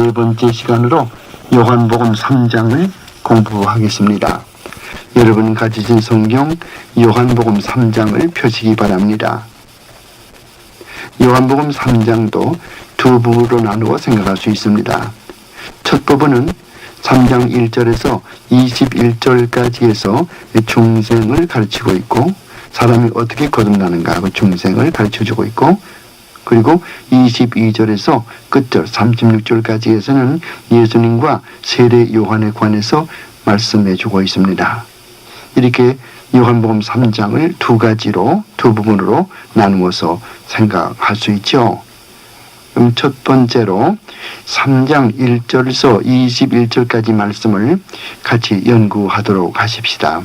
네 번째 시간으로 요한복음 3장을 공부하겠습니다. 여러분 가지신 성경 요한복음 3장을 펴시기 바랍니다. 요한복음 3장도 두 부분으로 나누어 생각할 수 있습니다. 첫 부분은 3장 1절에서 21절까지 해서 중생을 가르치고 있고 사람이 어떻게 거듭나는가 그 중생을 가르쳐주고 있고, 그리고 22절에서 끝절 36절까지 해서는 예수님과 세례 요한에 관해서 말씀해주고 있습니다. 이렇게 요한복음 3장을 두 부분으로 나누어서 생각할 수 있죠. 그럼 첫 번째로 3장 1절에서 21절까지 말씀을 같이 연구하도록 하십시다.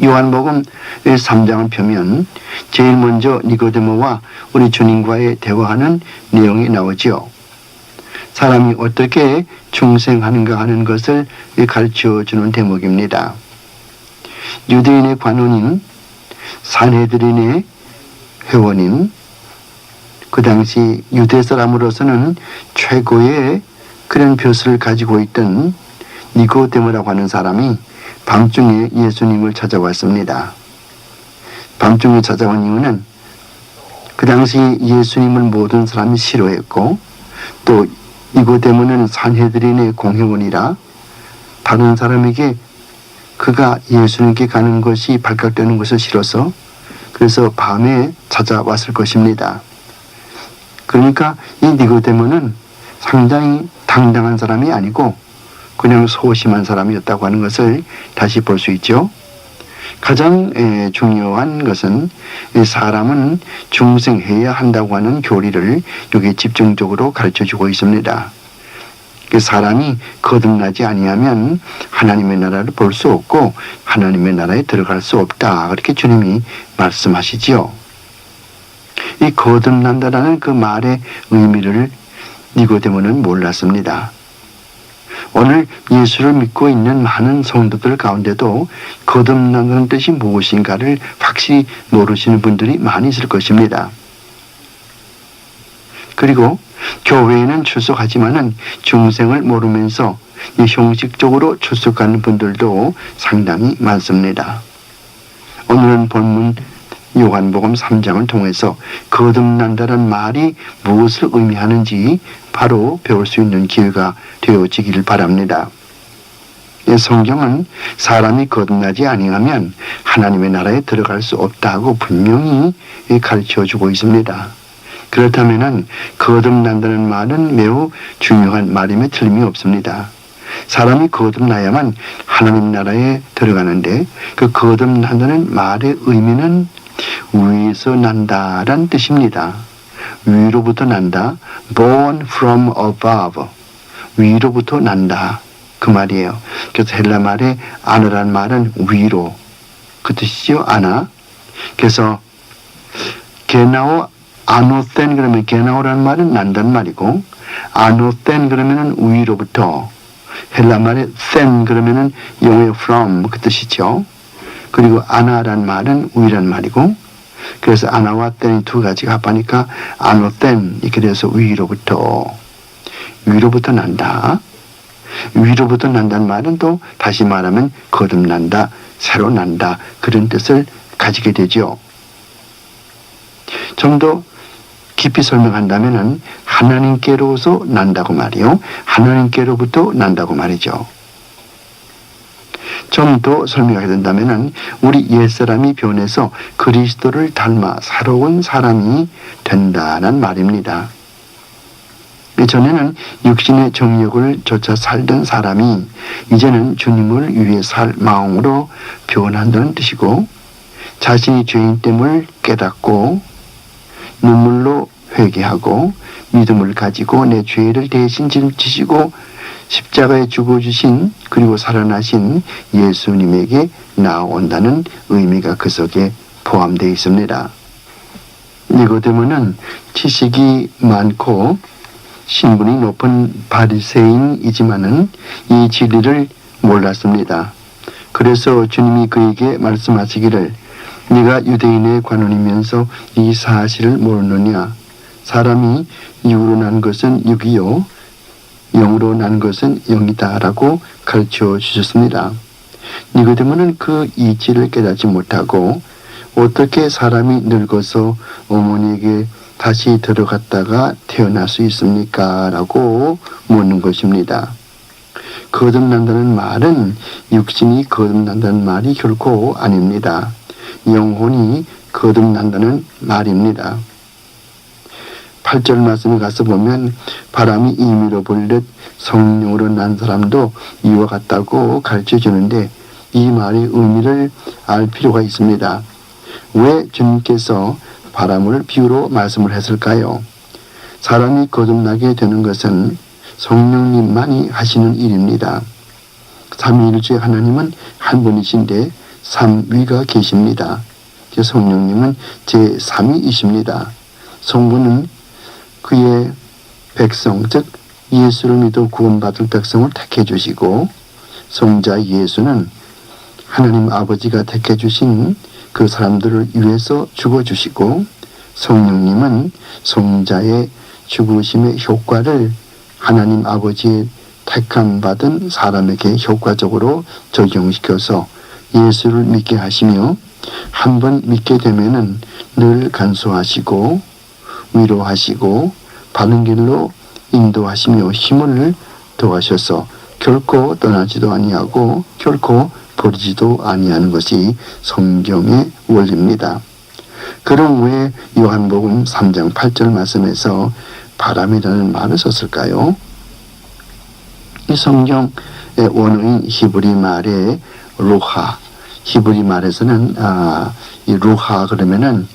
요한복음 3장을 펴면 제일 먼저 니고데모와 우리 주님과의 대화하는 내용이 나오지요. 사람이 어떻게 중생하는가 하는 것을 가르쳐주는 대목입니다. 유대인의 관원인 산헤드린의 회원인 그 당시 유대 사람으로서는 최고의 그런 벼슬을 가지고 있던 니고데모라고 하는 사람이 밤중에 예수님을 찾아왔습니다. 밤중에 찾아온 이유는 그 당시 예수님을 모든 사람이 싫어했고, 또 니고데모는 산헤드린의 공회원이라 다른 사람에게 그가 예수님께 가는 것이 발각되는 것을 싫어서 그래서 밤에 찾아왔을 것입니다. 그러니까 이 니고데모는 상당히 당당한 사람이 아니고 그냥 소심한 사람이었다고 하는 것을 다시 볼 수 있죠. 가장 중요한 것은 사람은 중생해야 한다고 하는 교리를 여기 집중적으로 가르쳐주고 있습니다. 사람이 거듭나지 아니하면 하나님의 나라를 볼 수 없고 하나님의 나라에 들어갈 수 없다, 그렇게 주님이 말씀하시지요. 이 거듭난다라는 그 말의 의미를 니고데모는 몰랐습니다. 오늘 예수를 믿고 있는 많은 성도들 가운데도 거듭난다는 뜻이 무엇인가를 확실히 모르시는 분들이 많이 있을 것입니다. 그리고 교회에는 출석하지만은 중생을 모르면서 형식적으로 출석하는 분들도 상당히 많습니다. 오늘은 본문 요한복음 3장을 통해서 거듭난다는 말이 무엇을 의미하는지 바로 배울 수 있는 기회가 되어지기를 바랍니다. 성경은 사람이 거듭나지 아니하면 하나님의 나라에 들어갈 수 없다고 분명히 가르쳐주고 있습니다. 그렇다면 거듭난다는 말은 매우 중요한 말임에 틀림이 없습니다. 사람이 거듭나야만 하나님 나라에 들어가는데 그 거듭난다는 말의 의미는 위에서 난다란 뜻입니다. 위로부터 난다. born from above. 위로부터 난다. 그 말이에요. 그래서 헬라 말에 아나란 말은 위로. 그 뜻이죠. 아나. 그래서 게나오 아노텐 그러면 게나오라는 말은 난다는 말이고, 아노텐 그러면은 위로부터, 헬라 말에 센 그러면은 영어의 from 그 뜻이죠. 그리고 아나란 말은 위란 말이고, 그래서 아나와 땐이 두 가지가 합하니까 아노땐 이렇게 돼서 위로부터 난다. 위로부터 난다는 말은 또 다시 말하면 거듭난다, 새로 난다, 그런 뜻을 가지게 되죠. 좀 더 깊이 설명한다면은 하나님께로서 난다고 말이요, 하나님께로부터 난다고 말이죠. 좀 더 설명하게 된다면은 우리 옛사람이 변해서 그리스도를 닮아 새로운 사람이 된다는 말입니다. 전에는 육신의 정욕을 쫓아 살던 사람이 이제는 주님을 위해 살 마음으로 변한다는 뜻이고, 자신이 죄인됨을 깨닫고 눈물로 회개하고 믿음을 가지고 내 죄를 대신 지시고 십자가에 죽어주신 그리고 살아나신 예수님에게 나아온다는 의미가 그 속에 포함되어 있습니다. 니고데모는 지식이 많고 신분이 높은 바리새인이지만은 이 진리를 몰랐습니다. 그래서 주님이 그에게 말씀하시기를 네가 유대인의 관원이면서 이 사실을 모르느냐? 사람이 이후로 난 것은 육이요 영으로 난 것은 영이다라고 가르쳐 주셨습니다. 니고데모는 그 이치를 깨닫지 못하고 어떻게 사람이 늙어서 어머니에게 다시 들어갔다가 태어날 수 있습니까? 라고 묻는 것입니다. 거듭난다는 말은 육신이 거듭난다는 말이 결코 아닙니다. 영혼이 거듭난다는 말입니다. 8절 말씀에 가서 보면 바람이 임의로 불듯 성령으로 난 사람도 이와 같다고 가르쳐 주는데 이 말의 의미를 알 필요가 있습니다. 왜 주님께서 바람을 비유로 말씀을 했을까요? 사람이 거듭나게 되는 것은 성령님만이 하시는 일입니다. 삼위일체 하나님은 한 분이신데 삼위가 계십니다. 성령님은 제3위이십니다. 성부는 그의 백성, 즉 예수를 믿어 구원받을 백성을 택해 주시고 성자 예수는 하나님 아버지가 택해 주신 그 사람들을 위해서 죽어주시고 성령님은 성자의 죽으심의 효과를 하나님 아버지의 택함 받은 사람에게 효과적으로 적용시켜서 예수를 믿게 하시며 한번 믿게 되면은 늘 간수하시고 위로하시고 바른 길로 인도하시며 힘을 더하셔서 결코 떠나지도 아니하고 결코 버리지도 아니하는 것이 성경의 원리입니다. 그럼 왜 요한복음 3장 8절 말씀에서 바람이라는 말을 썼을까요? 이 성경의 원어인 히브리 말의 루하, 히브리 말에서는 이 루하 그러면은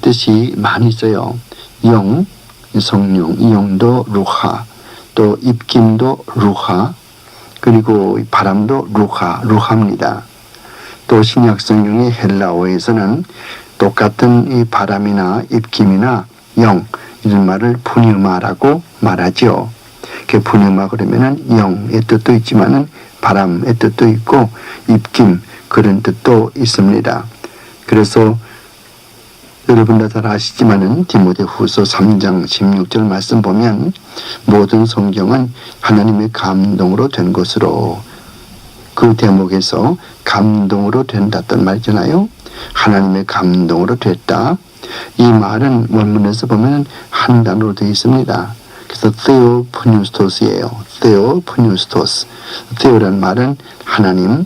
뜻이 많이 있어요. 영, 성령, 이 영도 루하, 또 입김도 루하, 그리고 바람도 루하입니다. 또 신약 성경의 헬라어에서는 똑같은 이 바람이나 입김이나 영 이런 말을 푸뉴마라고 말하죠. 그 푸뉴마 그러면은 영의 뜻도 있지만은 바람의 뜻도 있고 입김 그런 뜻도 있습니다. 그래서 여러분 다 잘 아시지만은 디모데후서 3장 16절 말씀 보면 모든 성경은 하나님의 감동으로 된 것으로 그 대목에서 감동으로 된다던 말이잖아요. 하나님의 감동으로 됐다. 이 말은 원문에서 보면 한 단어로 되어 있습니다. 그래서 theopneustos이에요. theopneustos. theo란 말은 하나님,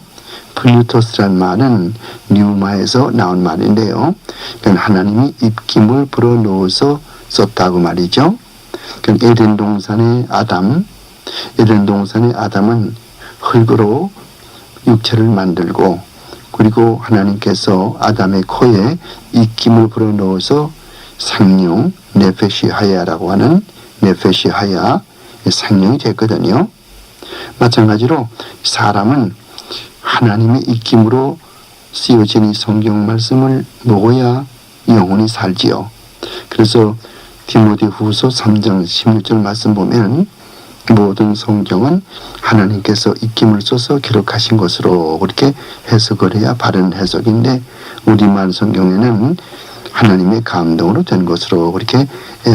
플루토스란 말은 뉴마에서 나온 말인데요. 그러니까 하나님이 입김을 불어넣어서 썼다고 말이죠. 그러니까 에덴 동산의 아담은 흙으로 육체를 만들고 그리고 하나님께서 아담의 코에 입김을 불어넣어서 생명, 네페시 하야라고 하는 네페시 하야, 생명이 됐거든요. 마찬가지로 사람은 하나님의 입김으로 쓰여진 이 성경 말씀을 먹어야 영혼이 살지요. 그래서 디모데후서 3장 16절 말씀 보면 모든 성경은 하나님께서 입김을 써서 기록하신 것으로 그렇게 해석을 해야 바른 해석인데 우리말 성경에는 하나님의 감동으로 된 것으로 그렇게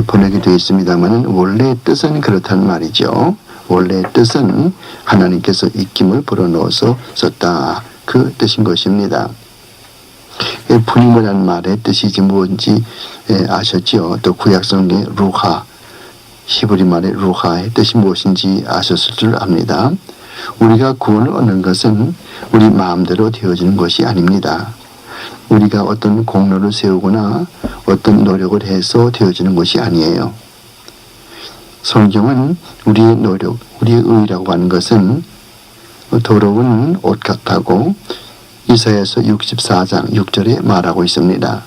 번역이 되어 있습니다만 원래 뜻은 그렇단 말이죠. 원래 뜻은 하나님께서 입김을 불어넣어서 썼다. 그 뜻인 것입니다. 푸니모라는 말의 뜻이 뭔지 아셨죠? 또 구약성경의 루하, 히브리 말의 루하의 뜻이 무엇인지 아셨을 줄 압니다. 우리가 구원을 얻는 것은 우리 마음대로 되어지는 것이 아닙니다. 우리가 어떤 공로를 세우거나 어떤 노력을 해서 되어지는 것이 아니에요. 성경은 우리의 노력, 우리의 의라고 하는 것은 더러운 옷 같다고 이사야서 64장 6절에 말하고 있습니다.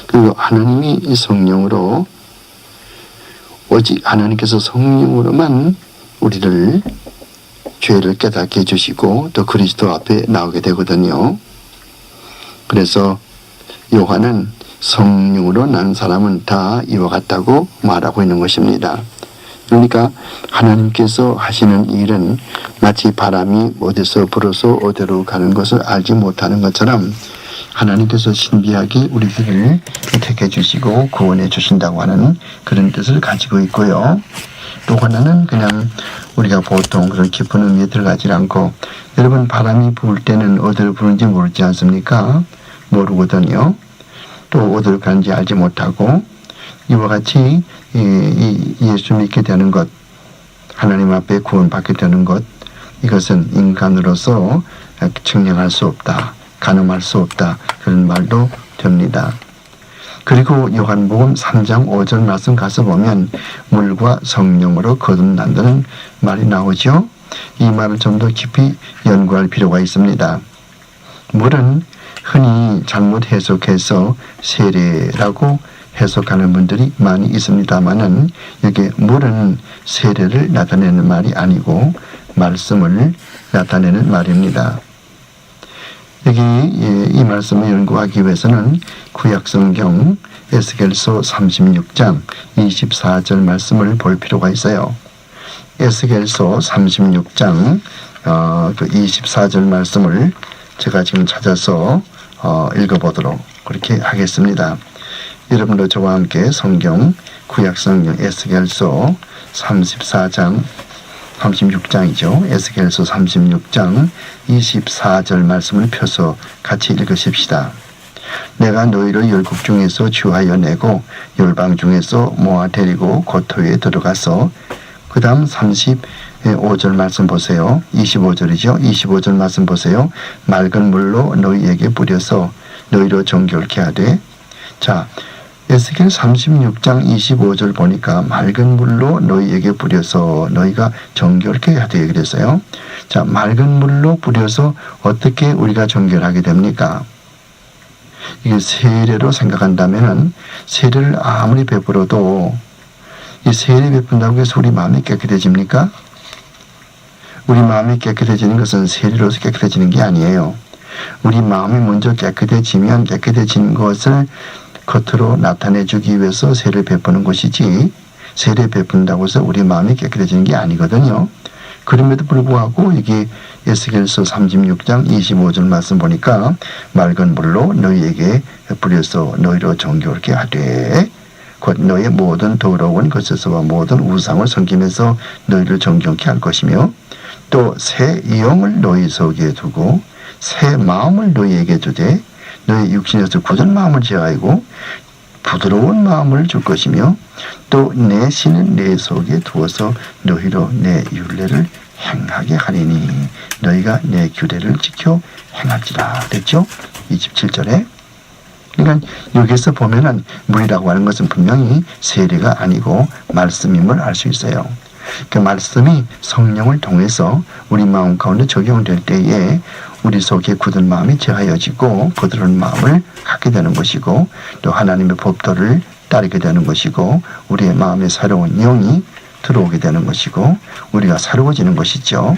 그리고 하나님이 성령으로 오직 하나님께서 성령으로만 우리를 죄를 깨닫게 해주시고 또 그리스도 앞에 나오게 되거든요. 그래서 요한은 성령으로 난 사람은 다 이와 같다고 말하고 있는 것입니다. 그러니까 하나님께서 하시는 일은 마치 바람이 어디서 불어서 어디로 가는 것을 알지 못하는 것처럼 하나님께서 신비하게 우리들을 택해 주시고 구원해 주신다고 하는 그런 뜻을 가지고 있고요. 또 하나는 그냥 우리가 보통 그런 깊은 의미에 들어가지 않고, 여러분 바람이 불 때는 어디로 부는지 모르지 않습니까? 모르거든요. 또 어디로 가는지 알지 못하고, 이와 같이 예수 믿게 되는 것, 하나님 앞에 구원받게 되는 것, 이것은 인간으로서 측량할 수 없다, 가늠할 수 없다, 그런 말도 됩니다. 그리고 요한복음 3장 5절 말씀 가서 보면 물과 성령으로 거듭난다는 말이 나오죠. 이 말을 좀 더 깊이 연구할 필요가 있습니다. 물은 흔히 잘못 해석해서 세례라고 해석하는 분들이 많이 있습니다만은, 여기 물은 세례를 나타내는 말이 아니고 말씀을 나타내는 말입니다. 여기 이 말씀을 연구하기 위해서는 구약성경 에스겔서 36장 24절 말씀을 볼 필요가 있어요. 에스겔서 36장 24절 말씀을 제가 지금 찾아서 읽어보도록 그렇게 하겠습니다. 여러분도 저와 함께 성경 구약성경 에스겔서 36장이죠. 에스겔서 36장 24절 말씀을 펴서 같이 읽으십시다. 내가 너희를 열국 중에서 주하여 내고 열방 중에서 모아 데리고 고토에 들어가서, 그 다음 35절 말씀 보세요. 25절이죠. 25절 말씀 보세요. 맑은 물로 너희에게 뿌려서 너희로 정결케 하되, 자, 에스겔 36장 25절 보니까 맑은 물로 너희에게 뿌려서 너희가 정결케 하되 그랬어요. 자, 맑은 물로 뿌려서 어떻게 우리가 정결하게 됩니까? 이게 세례로 생각한다면은, 세례를 아무리 베풀어도 이 세례 베푼다고 해서 우리 마음이 깨끗해집니까? 우리 마음이 깨끗해지는 것은 세례로서 깨끗해지는 게 아니에요. 우리 마음이 먼저 깨끗해지면 깨끗해진 것을 겉으로 나타내주기 위해서 세례를 베푸는 것이지, 세례 베푼다고 해서 우리 마음이 깨끗해지는 게 아니거든요. 그럼에도 불구하고 이게 에스겔서 36장 25절 말씀 보니까 맑은 물로 너희에게 뿌려서 너희로 정결케 하되, 곧 너희의 모든 더러운 것에서와 모든 우상을 섬기면서 너희를 정결케 할 것이며, 또 새 영을 너희 속에 두고 새 마음을 너희에게 주되 너희 육신에서 굳은 마음을 제하고 부드러운 마음을 줄 것이며, 또 내 신은 내 속에 두어서 너희로 내 율례를 행하게 하리니 너희가 내 규례를 지켜 행할지라 그랬죠. 27절에. 그러니까 여기서 보면은 물이라고 하는 것은 분명히 세례가 아니고 말씀임을 알 수 있어요. 그 말씀이 성령을 통해서 우리 마음 가운데 적용될 때에 우리 속에 굳은 마음이 제하여지고 부드러운 마음을 갖게 되는 것이고, 또 하나님의 법도를 따르게 되는 것이고, 우리의 마음에 새로운 영이 들어오게 되는 것이고, 우리가 새로워지는 것이죠.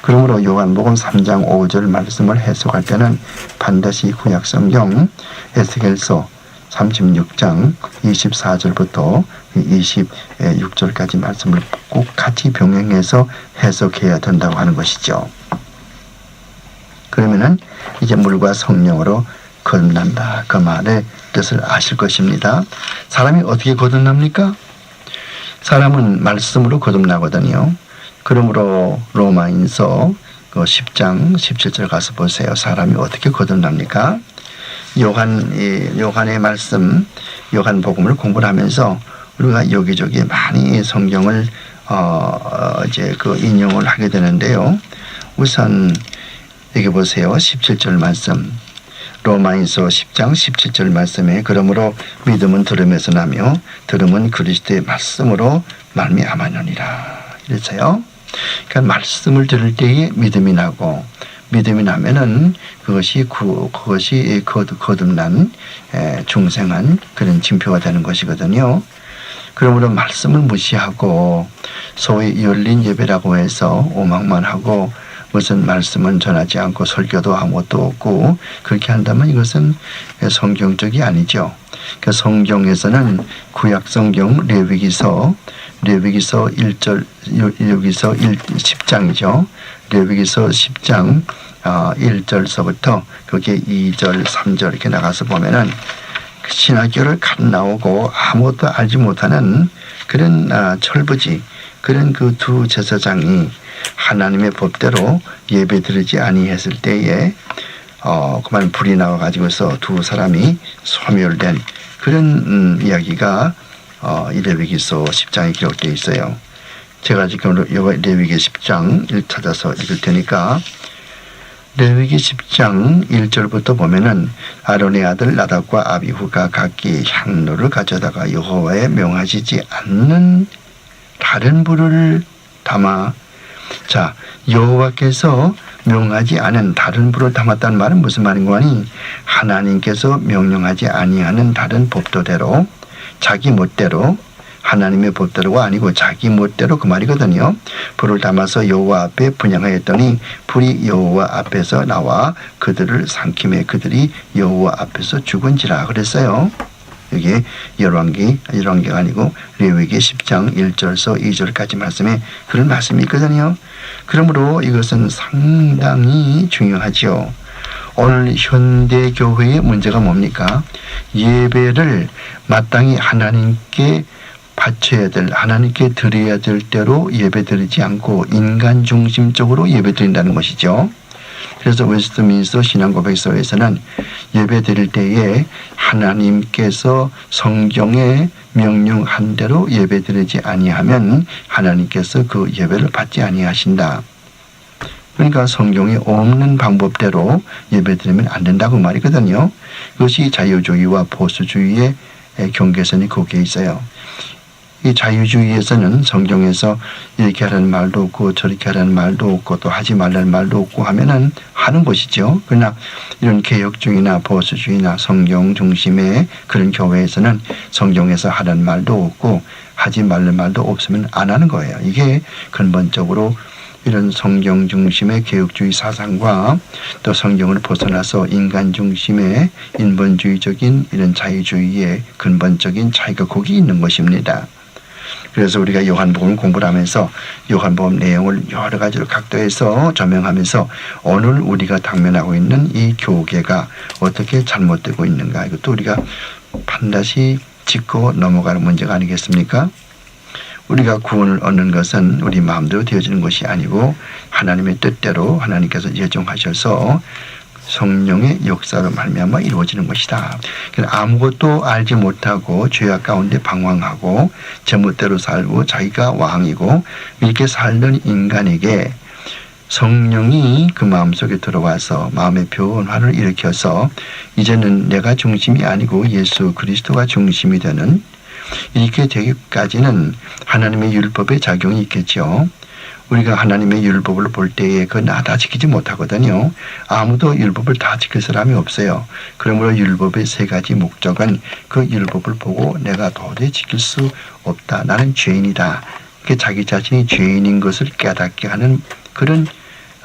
그러므로 요한복음 3장 5절 말씀을 해석할 때는 반드시 구약성경 에스겔서 36장 24절부터 26절까지 말씀을 꼭 같이 병행해서 해석해야 된다고 하는 것이죠. 그러면은 이제 물과 성령으로 거듭난다, 그 말의 뜻을 아실 것입니다. 사람이 어떻게 거듭납니까? 사람은 말씀으로 거듭나거든요. 그러므로 로마인서 10장 17절 가서 보세요. 사람이 어떻게 거듭납니까? 요한의 말씀, 요한복음을 공부를 하면서 우리가 여기저기 많이 성경을 이제 인용을 하게 되는데요. 우선 여기 보세요. 17절 말씀. 로마인서 10장 17절 말씀에 그러므로 믿음은 들음에서 나며 들음은 그리스도의 말씀으로 말미암았느니라 이랬어요. 그러니까 말씀을 들을 때에 믿음이 나고, 믿음이 나면은 그것이 거듭난 중생한 그런 징표가 되는 것이거든요. 그러므로 말씀을 무시하고 소위 열린 예배라고 해서 오막만 하고 무슨 말씀은 전하지 않고 설교도 아무것도 없고 그렇게 한다면 이것은 성경적이 아니죠. 그 성경에서는 구약성경 레위기서 1절 여기서 10장이죠. 레위기서 10장 1절서부터 거기에 2절 3절 이렇게 나가서 보면은 신학교를 갓 나오고 아무것도 알지 못하는 그런 철부지, 그런 그 두 제사장이 하나님의 법대로 예배드리지 아니했을 때에 그만 불이 나와가지고서 두 사람이 소멸된 그런 이야기가 레위기서 10장에 기록되어 있어요. 제가 지금 레위기 10장을 찾아서 읽을 테니까 레위기 10장 1절부터 보면은 아론의 아들 나답과 아비후가 각기 향로를 가져다가 여호와의 명하시지 않는 다른 불을 담아 자 여호와께서 명하지 않은 다른 불을 담았다는 말은 무슨 말인 거니? 하나님께서 명령하지 아니하는 다른 법도대로 자기 멋대로 하나님의 법대로가 아니고 자기 멋대로 그 말이거든요. 불을 담아서 여호와 앞에 분향하였더니 불이 여호와 앞에서 나와 그들을 삼킴에 그들이 여호와 앞에서 죽은지라 그랬어요. 여기 열왕기가 아니고 레위기 10장 1절서 2절까지 말씀에 그런 말씀이 있거든요. 그러므로 이것은 상당히 중요하죠. 오늘 현대 교회의 문제가 뭡니까? 예배를 마땅히 하나님께 바쳐야 될, 하나님께 드려야 될 대로 예배드리지 않고 인간 중심적으로 예배드린다는 것이죠. 그래서 웨스트민스터 신앙고백서에서는 예배드릴 때에 하나님께서 성경에 명령한 대로 예배드리지 아니하면 하나님께서 그 예배를 받지 아니하신다. 그러니까 성경에 없는 방법대로 예배드리면 안 된다고 말이거든요. 그것이 자유주의와 보수주의의 경계선이 거기에 있어요. 이 자유주의에서는 성경에서 이렇게 하라는 말도 없고 저렇게 하라는 말도 없고 또 하지 말라는 말도 없고 하면은 하는 것이죠. 그러나 이런 개혁주의나 보수주의나 성경 중심의 그런 교회에서는 성경에서 하라는 말도 없고 하지 말라는 말도 없으면 안 하는 거예요. 이게 근본적으로 이런 성경 중심의 개혁주의 사상과 또 성경을 벗어나서 인간 중심의 인본주의적인 이런 자유주의의 근본적인 차이가 거기 있는 것입니다. 그래서 우리가 요한복음을 공부를 하면서 요한복음 내용을 여러 가지로 각도에서 조명하면서 오늘 우리가 당면하고 있는 이 교계가 어떻게 잘못되고 있는가 이것도 우리가 반드시 짚고 넘어가는 문제가 아니겠습니까? 우리가 구원을 얻는 것은 우리 마음대로 되어지는 것이 아니고 하나님의 뜻대로 하나님께서 예정하셔서 성령의 역사로 말미암아 이루어지는 것이다. 아무것도 알지 못하고 죄악 가운데 방황하고 제멋대로 살고 자기가 왕이고 이렇게 살던 인간에게 성령이 그 마음속에 들어와서 마음의 변화를 일으켜서 이제는 내가 중심이 아니고 예수 그리스도가 중심이 되는 이렇게 되기까지는 하나님의 율법의 작용이 있겠죠. 우리가 하나님의 율법을 볼 때에 그건 다 지키지 못하거든요. 아무도 율법을 다 지킬 사람이 없어요. 그러므로 율법의 세 가지 목적은 그 율법을 보고 내가 도저히 지킬 수 없다. 나는 죄인이다. 자기 자신이 죄인인 것을 깨닫게 하는 그런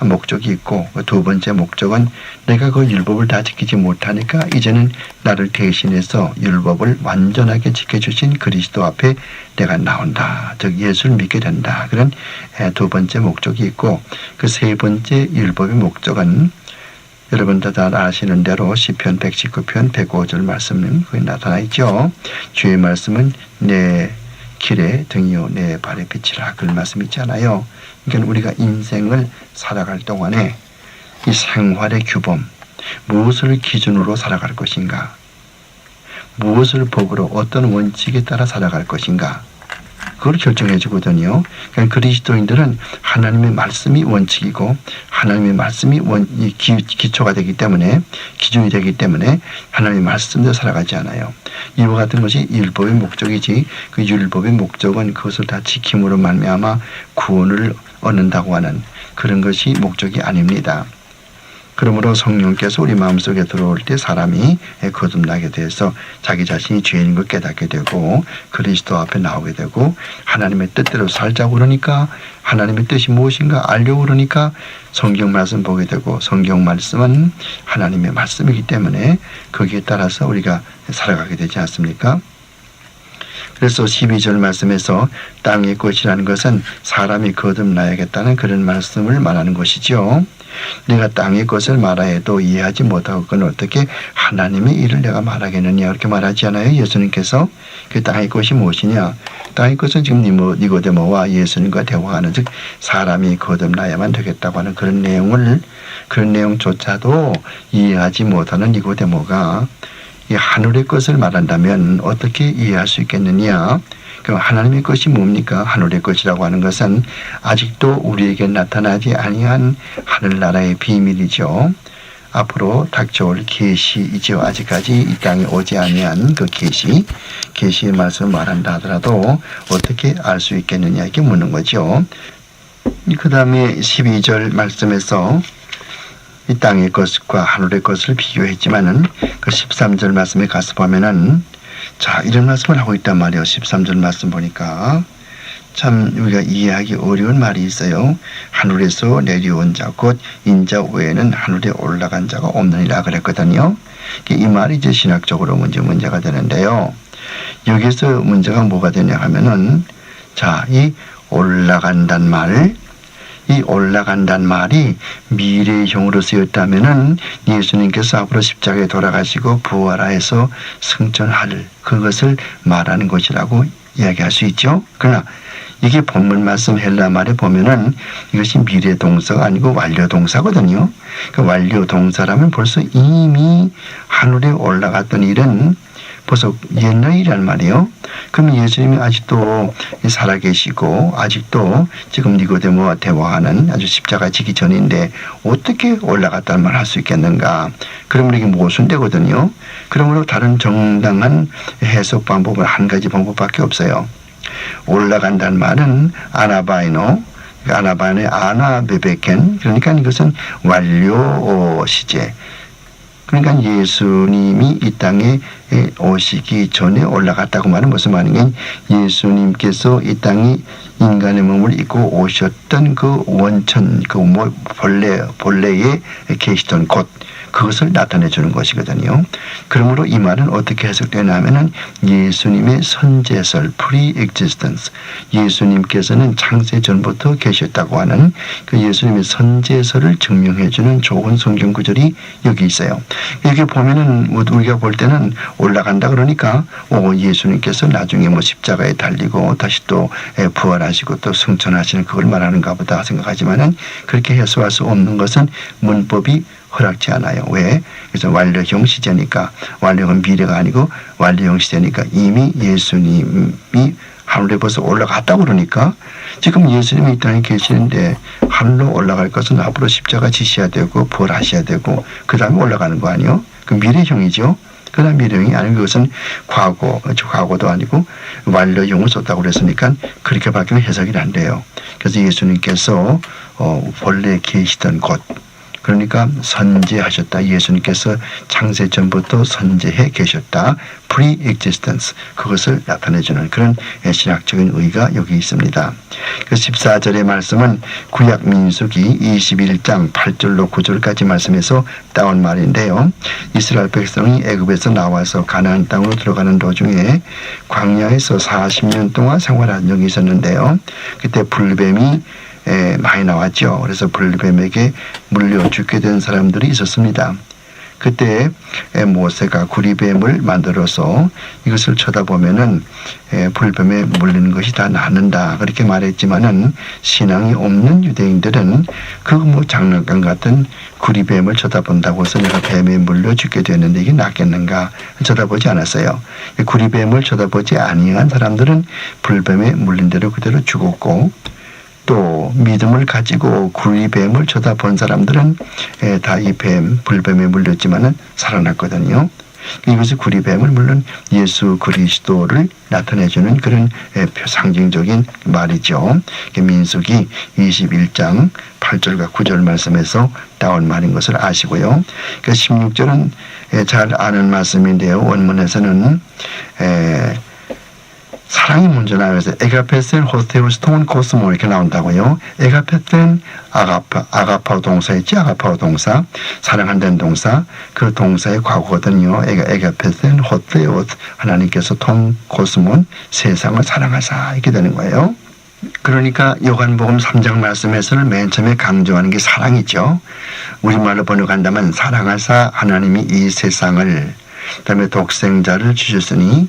목적이 있고 두 번째 목적은 내가 그 율법을 다 지키지 못하니까 이제는 나를 대신해서 율법을 완전하게 지켜주신 그리스도 앞에 내가 나온다. 즉 예수를 믿게 된다. 그런 두 번째 목적이 있고 그 세 번째 율법의 목적은 여러분들 다 아시는 대로 시편 119편 105절 말씀은 거기 나타나 있죠. 주의 말씀은 내 길의 등이요 내 발의 빛이라 그런 말씀 있잖아요. 그러니까 우리가 인생을 살아갈 동안에 이 생활의 규범, 무엇을 기준으로 살아갈 것인가, 무엇을 복으로 어떤 원칙에 따라 살아갈 것인가, 그걸 결정해 주거든요. 그러니까 그리스도인들은 하나님의 말씀이 원칙이고 하나님의 말씀이 기초가 되기 때문에 기준이 되기 때문에 하나님의 말씀대로 살아가지 않아요. 이와 같은 것이 율법의 목적이지 그 율법의 목적은 그것을 다 지킴으로 말미암아 구원을 얻는다고 하는 그런 것이 목적이 아닙니다. 그러므로 성령께서 우리 마음속에 들어올 때 사람이 거듭나게 돼서 자기 자신이 죄인인 걸 깨닫게 되고 그리스도 앞에 나오게 되고 하나님의 뜻대로 살자고 그러니까 하나님의 뜻이 무엇인가 알려고 그러니까 성경 말씀 보게 되고 성경 말씀은 하나님의 말씀이기 때문에 거기에 따라서 우리가 살아가게 되지 않습니까? 그래서 12절 말씀에서 땅의 것이라는 것은 사람이 거듭나야겠다는 그런 말씀을 말하는 것이죠. 내가 땅의 것을 말하여도 이해하지 못하고 그건 어떻게 하나님의 일을 내가 말하겠느냐 이렇게 말하지 않아요. 예수님께서 그 땅의 것이 무엇이냐. 마땅히 그것은 지금 니고데모와 예수님과 대화하는 즉 사람이 거듭나야만 되겠다고 하는 그런 내용조차도 이해하지 못하는 니고데모가 이 하늘의 것을 말한다면 어떻게 이해할 수 있겠느냐? 그럼 하나님의 것이 뭡니까? 하늘의 것이라고 하는 것은 아직도 우리에게 나타나지 아니한 하늘나라의 비밀이죠. 앞으로 닥쳐올 계시이죠. 아직까지 이 땅에 오지 아니한 그 계시의 말씀을 말한다 하더라도 어떻게 알 수 있겠느냐 이렇게 묻는 거죠. 그 다음에 12절 말씀에서 이 땅의 것과 하늘의 것을 비교했지만은 그 13절 말씀에 가서 보면은 자 이런 말씀을 하고 있단 말이에요. 13절 말씀 보니까 참 우리가 이해하기 어려운 말이 있어요. 하늘에서 내려온 자 곧 인자 외에는 하늘에 올라간 자가 없느니라 그랬거든요. 이 말이 이제 신학적으로 문제가 되는데요. 여기서 문제가 뭐가 되냐 하면은 자 이 올라간단 말 이 올라간단 말이 미래형으로 쓰였다면은 예수님께서 앞으로 십자가에 돌아가시고 부활하여서 승천할 그것을 말하는 것이라고 이야기할 수 있죠. 그러나 이게 본문 말씀 헬라 말에 보면은 이것이 미래 동사가 아니고 완료 동사거든요. 그 완료 동사라면 벌써 이미 하늘에 올라갔던 일은 벌써 옛날 일이란 말이에요. 그럼 예수님이 아직도 살아계시고 아직도 지금 니고데모와 대화하는 아주 십자가 지기 전인데 어떻게 올라갔다는 말 할 수 있겠는가? 그러면 이게 모순되거든요. 그러므로 다른 정당한 해석 방법은 한 가지 방법밖에 없어요. 올라간다는 말은 아나바이노의 아나베베켄 그러니까 이것은 완료 시제 그러니까 예수님이 이 땅에 오시기 전에 올라갔다고 말은 무슨 말이냐 예수님께서 이 땅에 인간의 몸을 입고 오셨던 그 원천 그 본래에 계시던 곳 그것을 나타내 주는 것이거든요. 그러므로 이 말은 어떻게 해석되냐면은 예수님의 선제설 pre-existence 예수님께서는 창세 전부터 계셨다고 하는 그 예수님의 선제설을 증명해 주는 좋은 성경 구절이 여기 있어요. 여기 보면은 우리가 볼 때는 올라간다 그러니까 예수님께서 나중에 십자가에 달리고 다시 또 부활하시고 또 승천하시는 그걸 말하는가 보다 생각하지만은 그렇게 해석할 수 없는 것은 문법이 허락지 않아요. 왜? 그래서 완료형 시제니까 완료형 미래가 아니고 완료형 시제니까 이미 예수님이 하늘에 벌써 올라갔다고 그러니까 지금 예수님이 이 땅에 계시는데 하늘로 올라갈 것은 앞으로 십자가 지셔야 되고 부활하셔야 되고 그 다음에 올라가는 거 아니에요? 그 미래형이죠. 그 다음 미래형이 아니고 그것은 과거도 아니고 완료형을 썼다고 그랬으니까 그렇게 바뀌면 해석이 안 돼요. 그래서 예수님께서 본래 계시던 곳 그러니까 선제하셨다. 예수님께서 창세 전부터 선제해 계셨다. pre-existence 그것을 나타내주는 그런 신학적인 의의가 여기 있습니다. 그 14절의 말씀은 구약 민수기 21장 8절로 9절까지 말씀에서 따온 말인데요. 이스라엘 백성이 애굽에서 나와서 가나안 땅으로 들어가는 도중에 광야에서 40년 동안 생활한 적이 있었는데요. 그때 불뱀이 많이 나왔죠. 그래서 불뱀에게 물려 죽게 된 사람들이 있었습니다. 그때 모세가 구리뱀을 만들어서 이것을 쳐다보면은 불뱀에 물리는 것이 다 낫는다 그렇게 말했지만은 신앙이 없는 유대인들은 그 장난감 같은 구리뱀을 쳐다본다고 해서 내가 뱀에 물려 죽게 되는데 이게 낫겠는가 쳐다보지 않았어요. 구리뱀을 쳐다보지 아니한 사람들은 불뱀에 물린 대로 그대로 죽었고 또 믿음을 가지고 구리뱀을 쳐다본 사람들은 다 이 불뱀에 물렸지만은 살아났거든요. 이것이 구리뱀을 물론 예수 그리스도를 나타내주는 그런 상징적인 말이죠. 민수기 21장 8절과 9절 말씀에서 따온 말인 것을 아시고요. 16절은 잘 아는 말씀인데요. 원문에서는 사랑이 먼저 나와서 에가페센 호스테우스 톤 코스모 이렇게 나온다고요. 에가페센 아가파오 동사 있지? 아가파오 동사 사랑한다는 동사 그 동사의 과거거든요. 에가페센 호스테우스 하나님께서 톤 코스몬 세상을 사랑하사 이렇게 되는 거예요. 그러니까 요한복음 3장 말씀에서는 맨 처음에 강조하는 게 사랑이죠. 우리말로 번역한다면 사랑하사 하나님이 이 세상을 그다음에 독생자를 주셨으니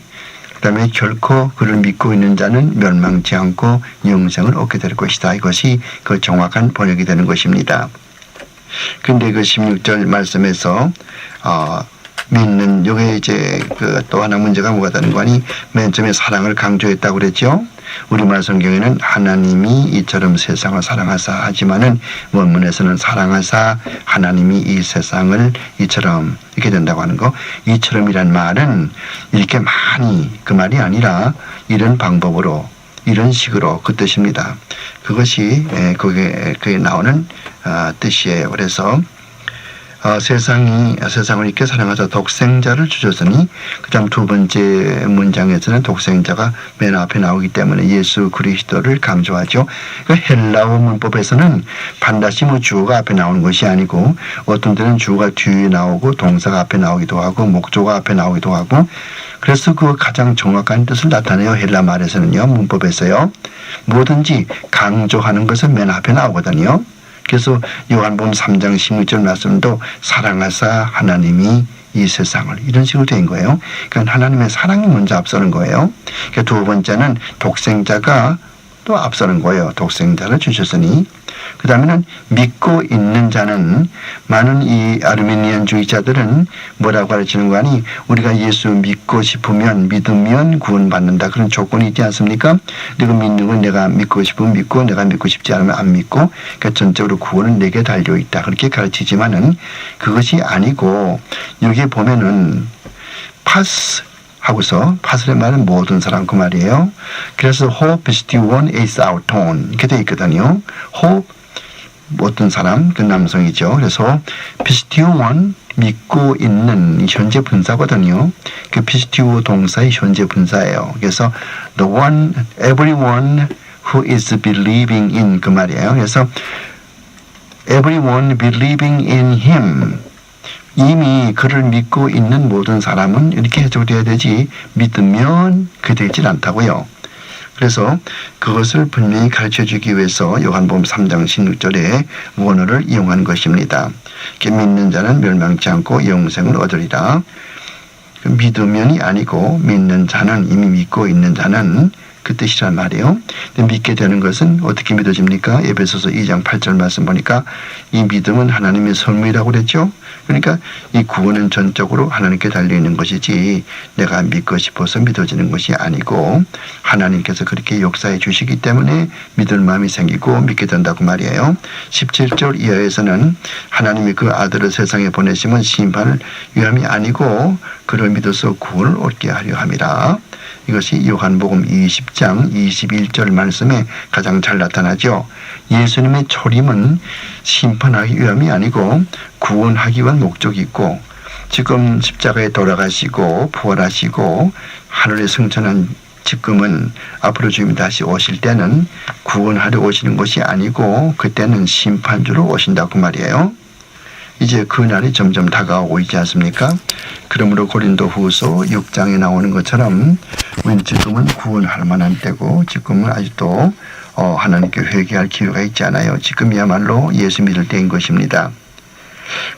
그다음에 결코 그를 믿고 있는 자는 멸망치 않고 영생을 얻게 될 것이다. 이것이 그 정확한 번역이 되는 것입니다. 근데 그 16절 말씀에서 믿는 요게 이제 그 또 하나 문제가 뭐가 되는 거니 맨 처음에 사랑을 강조했다고 그랬죠. 우리말 성경에는 하나님이 이처럼 세상을 사랑하사 하지만은 원문에서는 사랑하사 하나님이 이 세상을 이처럼 이렇게 된다고 하는 거. 이처럼이란 말은 이렇게 많이 그 말이 아니라 이런 방법으로 이런 식으로 그 뜻입니다. 그것이 그게 나오는 뜻이에요. 그래서 세상을 이렇게 사랑하사 독생자를 주셨으니 그다음 두 번째 문장에서는 독생자가 맨 앞에 나오기 때문에 예수 그리스도를 강조하죠. 그러니까 헬라어 문법에서는 반드시 주어가 앞에 나오는 것이 아니고 어떤 때는 주어가 뒤에 나오고 동사가 앞에 나오기도 하고 목조가 앞에 나오기도 하고 그래서 그 가장 정확한 뜻을 나타내요. 헬라 말에서는요. 문법에서요. 뭐든지 강조하는 것은 맨 앞에 나오거든요. 그래서 요한복음 3장 16절 말씀도 사랑하사 하나님이 이 세상을 이런 식으로 된 거예요. 그러니까 하나님의 사랑이 먼저 앞서는 거예요. 그러니까 두 번째는 독생자가 또 앞서는 거예요. 독생자를 주셨으니 그 다음에는 믿고 있는 자는 많은 이 아르메니안주의자들은 뭐라고 가르치는 거 아니 우리가 예수 믿고 싶으면 믿으면 구원받는다 그런 조건이 있지 않습니까? 내가 믿는 건 내가 믿고 싶으면 믿고 내가 믿고 싶지 않으면 안 믿고 그러니까 전적으로 구원은 내게 달려있다 그렇게 가르치지만은 그것이 아니고 여기에 보면은 파스 하고서 파스의 말은 모든 사람 그 말이에요. 그래서 hope pistion is our tone 이렇게 돼 있거든요. hope 어떤 사람 그 남성이죠. 그래서 pistion 믿고 있는 현재 분사거든요. 그 pistion 동사의 현재 분사예요. 그래서 the one everyone who is believing in 그 말이에요. 그래서 everyone believing in him 이미 그를 믿고 있는 모든 사람은 이렇게 해석돼야 되지 믿으면 그 되질 않다고요. 그래서 그것을 분명히 가르쳐주기 위해서 요한복음 3장 16절에 원어를 이용한 것입니다. 믿는 자는 멸망치 않고 영생을 얻으리라. 믿으면이 아니고 믿는 자는 이미 믿고 있는 자는 그 뜻이란 말이에요. 믿게 되는 것은 어떻게 믿어집니까? 에베소서 2장 8절 말씀 보니까 이 믿음은 하나님의 선물이라고 그랬죠. 그러니까 이 구원은 전적으로 하나님께 달려있는 것이지 내가 믿고 싶어서 믿어지는 것이 아니고 하나님께서 그렇게 역사해 주시기 때문에 믿을 마음이 생기고 믿게 된다고 말이에요. 17절 이하에서는 하나님이 그 아들을 세상에 보내심은 심판을 위함이 아니고 그를 믿어서 구원을 얻게 하려 함이라. 이것이 요한복음 20장 21절 말씀에 가장 잘 나타나죠. 예수님의 초림은 심판하기 위함이 아니고 구원하기 위한 목적이 있고 지금 십자가에 돌아가시고 부활하시고 하늘에 승천한 지금은 앞으로 주님이 다시 오실 때는 구원하러 오시는 것이 아니고 그때는 심판주로 오신다고 말이에요. 이제 그 날이 점점 다가오고 있지 않습니까? 그러므로 고린도후서 6장에 나오는 것처럼 지금은 구원할 만한 때고 지금은 아직도 하나님께 회개할 기회가 있지 않아요. 지금이야말로 예수 믿을 때인 것입니다.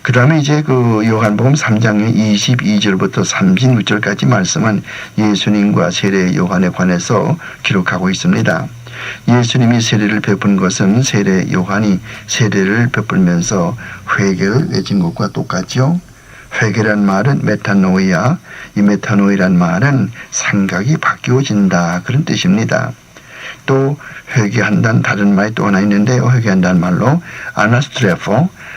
그 다음에 이제 그 요한복음 3장의 22절부터 36절까지 말씀은 예수님과 세례 요한에 관해서 기록하고 있습니다. 예수님이 세례를 베푼 것은 세례 요한이 세례를 베풀면서 회개를 외친 것과 똑같죠. 회개란 말은 메타노이아, 이 메타노이란 말은 생각이 바뀌어진다 그런 뜻입니다. 또 회개한다는 다른 말이 또 하나 있는데요. 회개한다는 말로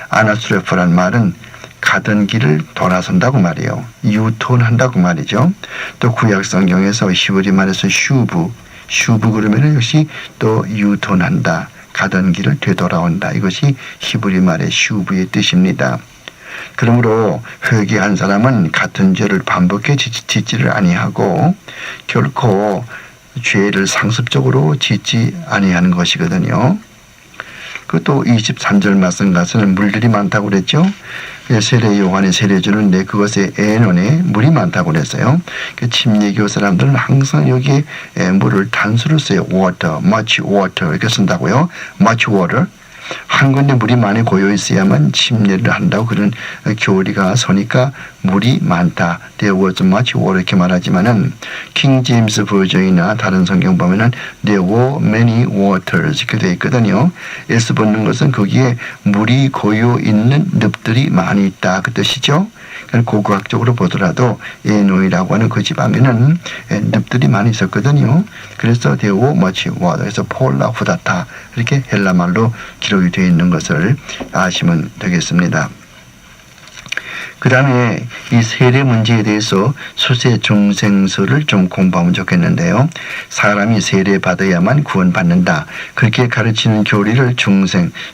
아나스트레포란 말은 가던 길을 돌아선다고 말이에요. 유턴한다고 말이죠. 또 구약 성경에서 히브리 말에서 슈브 그러면은 역시 또 유턴한다. 가던 길을 되돌아온다. 이것이 히브리 말의 슈브의 뜻입니다. 그러므로 회개한 사람은 같은 죄를 반복해 짓지를 아니하고 결코 죄를 상습적으로 짓지 아니하는 것이거든요. 그것도 23절 말씀 가서는 물들이 많다고 그랬죠. 세례 요한의 세례주는 내 그것에 에논에 물이 많다고 그랬어요. 침례교 사람들은 항상 여기에 물을 단수로 써요. water, much water 이렇게 쓴다고요. much water. 한 군데 물이 많이 고여 있어야만 침례를 한다고 그런 교리가 서니까 물이 많다. There was much water 이렇게 말하지만은 킹 제임스 버전이나 다른 성경 보면은 There were many waters 이렇게 되어 있거든요. S 붙는 것은 거기에 물이 고여 있는 늪들이 많이 있다 그 뜻이죠. 고고학적으로 보더라도 에노이라고 하는 그 지방에는 늪들이 많이 있었거든요. 그래서 there were much water. 그래서 폴라 후다타 이렇게 헬라말로 기록이 되어 있는 것을 아시면 되겠습니다. 그 다음에 이 세례 문제에 대해서 수세 중생서를 좀 공부하면 좋겠는데요. 사람이 세례 받아야만 구원받는다. 그렇게 가르치는 교리를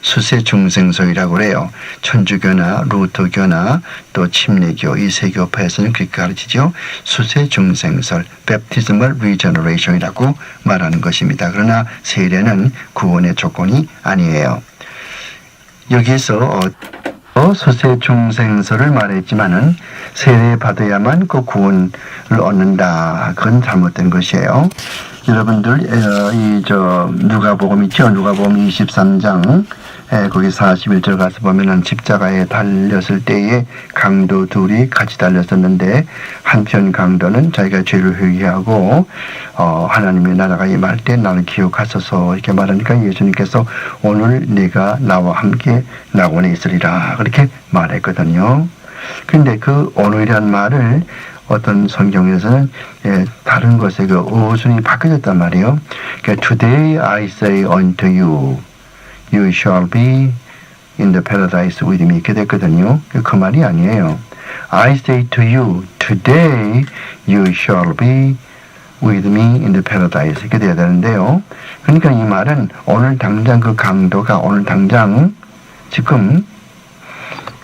수세 중생서이라고 해요. 천주교나 루터교나 또 침례교 이 세 교파에서는 그렇게 가르치죠. 수세 중생설, baptismal regeneration이라고 말하는 것입니다. 그러나 세례는 구원의 조건이 아니에요. 여기에서 수세 중생설을 말했지만은 세례 받아야만 그 구원을 얻는다. 그건 잘못된 것이에요. 여러분들 누가복음 있죠? 누가복음 23장 거기 41절 가서 보면은 십자가에 달렸을 때에 강도 둘이 같이 달렸었는데 한편 강도는 자기가 죄를 회개하고 하나님의 나라가 임할 때 나를 기억하소서 이렇게 말하니까 예수님께서 오늘 네가 나와 함께 낙원에 있으리라 그렇게 말했거든요. 그런데 그 오늘이란 말을 어떤 성경에서는 다른 것에 그 어순이 바뀌어졌단 말이에요. 그러니까 Today I say unto you, you shall be in the paradise with me 이렇게 됐거든요. 그 말이 아니에요. I say to you, today you shall be with me in the paradise 이렇게 돼야 되는데요. 그러니까 이 말은 오늘 당장 그 강도가 오늘 당장 지금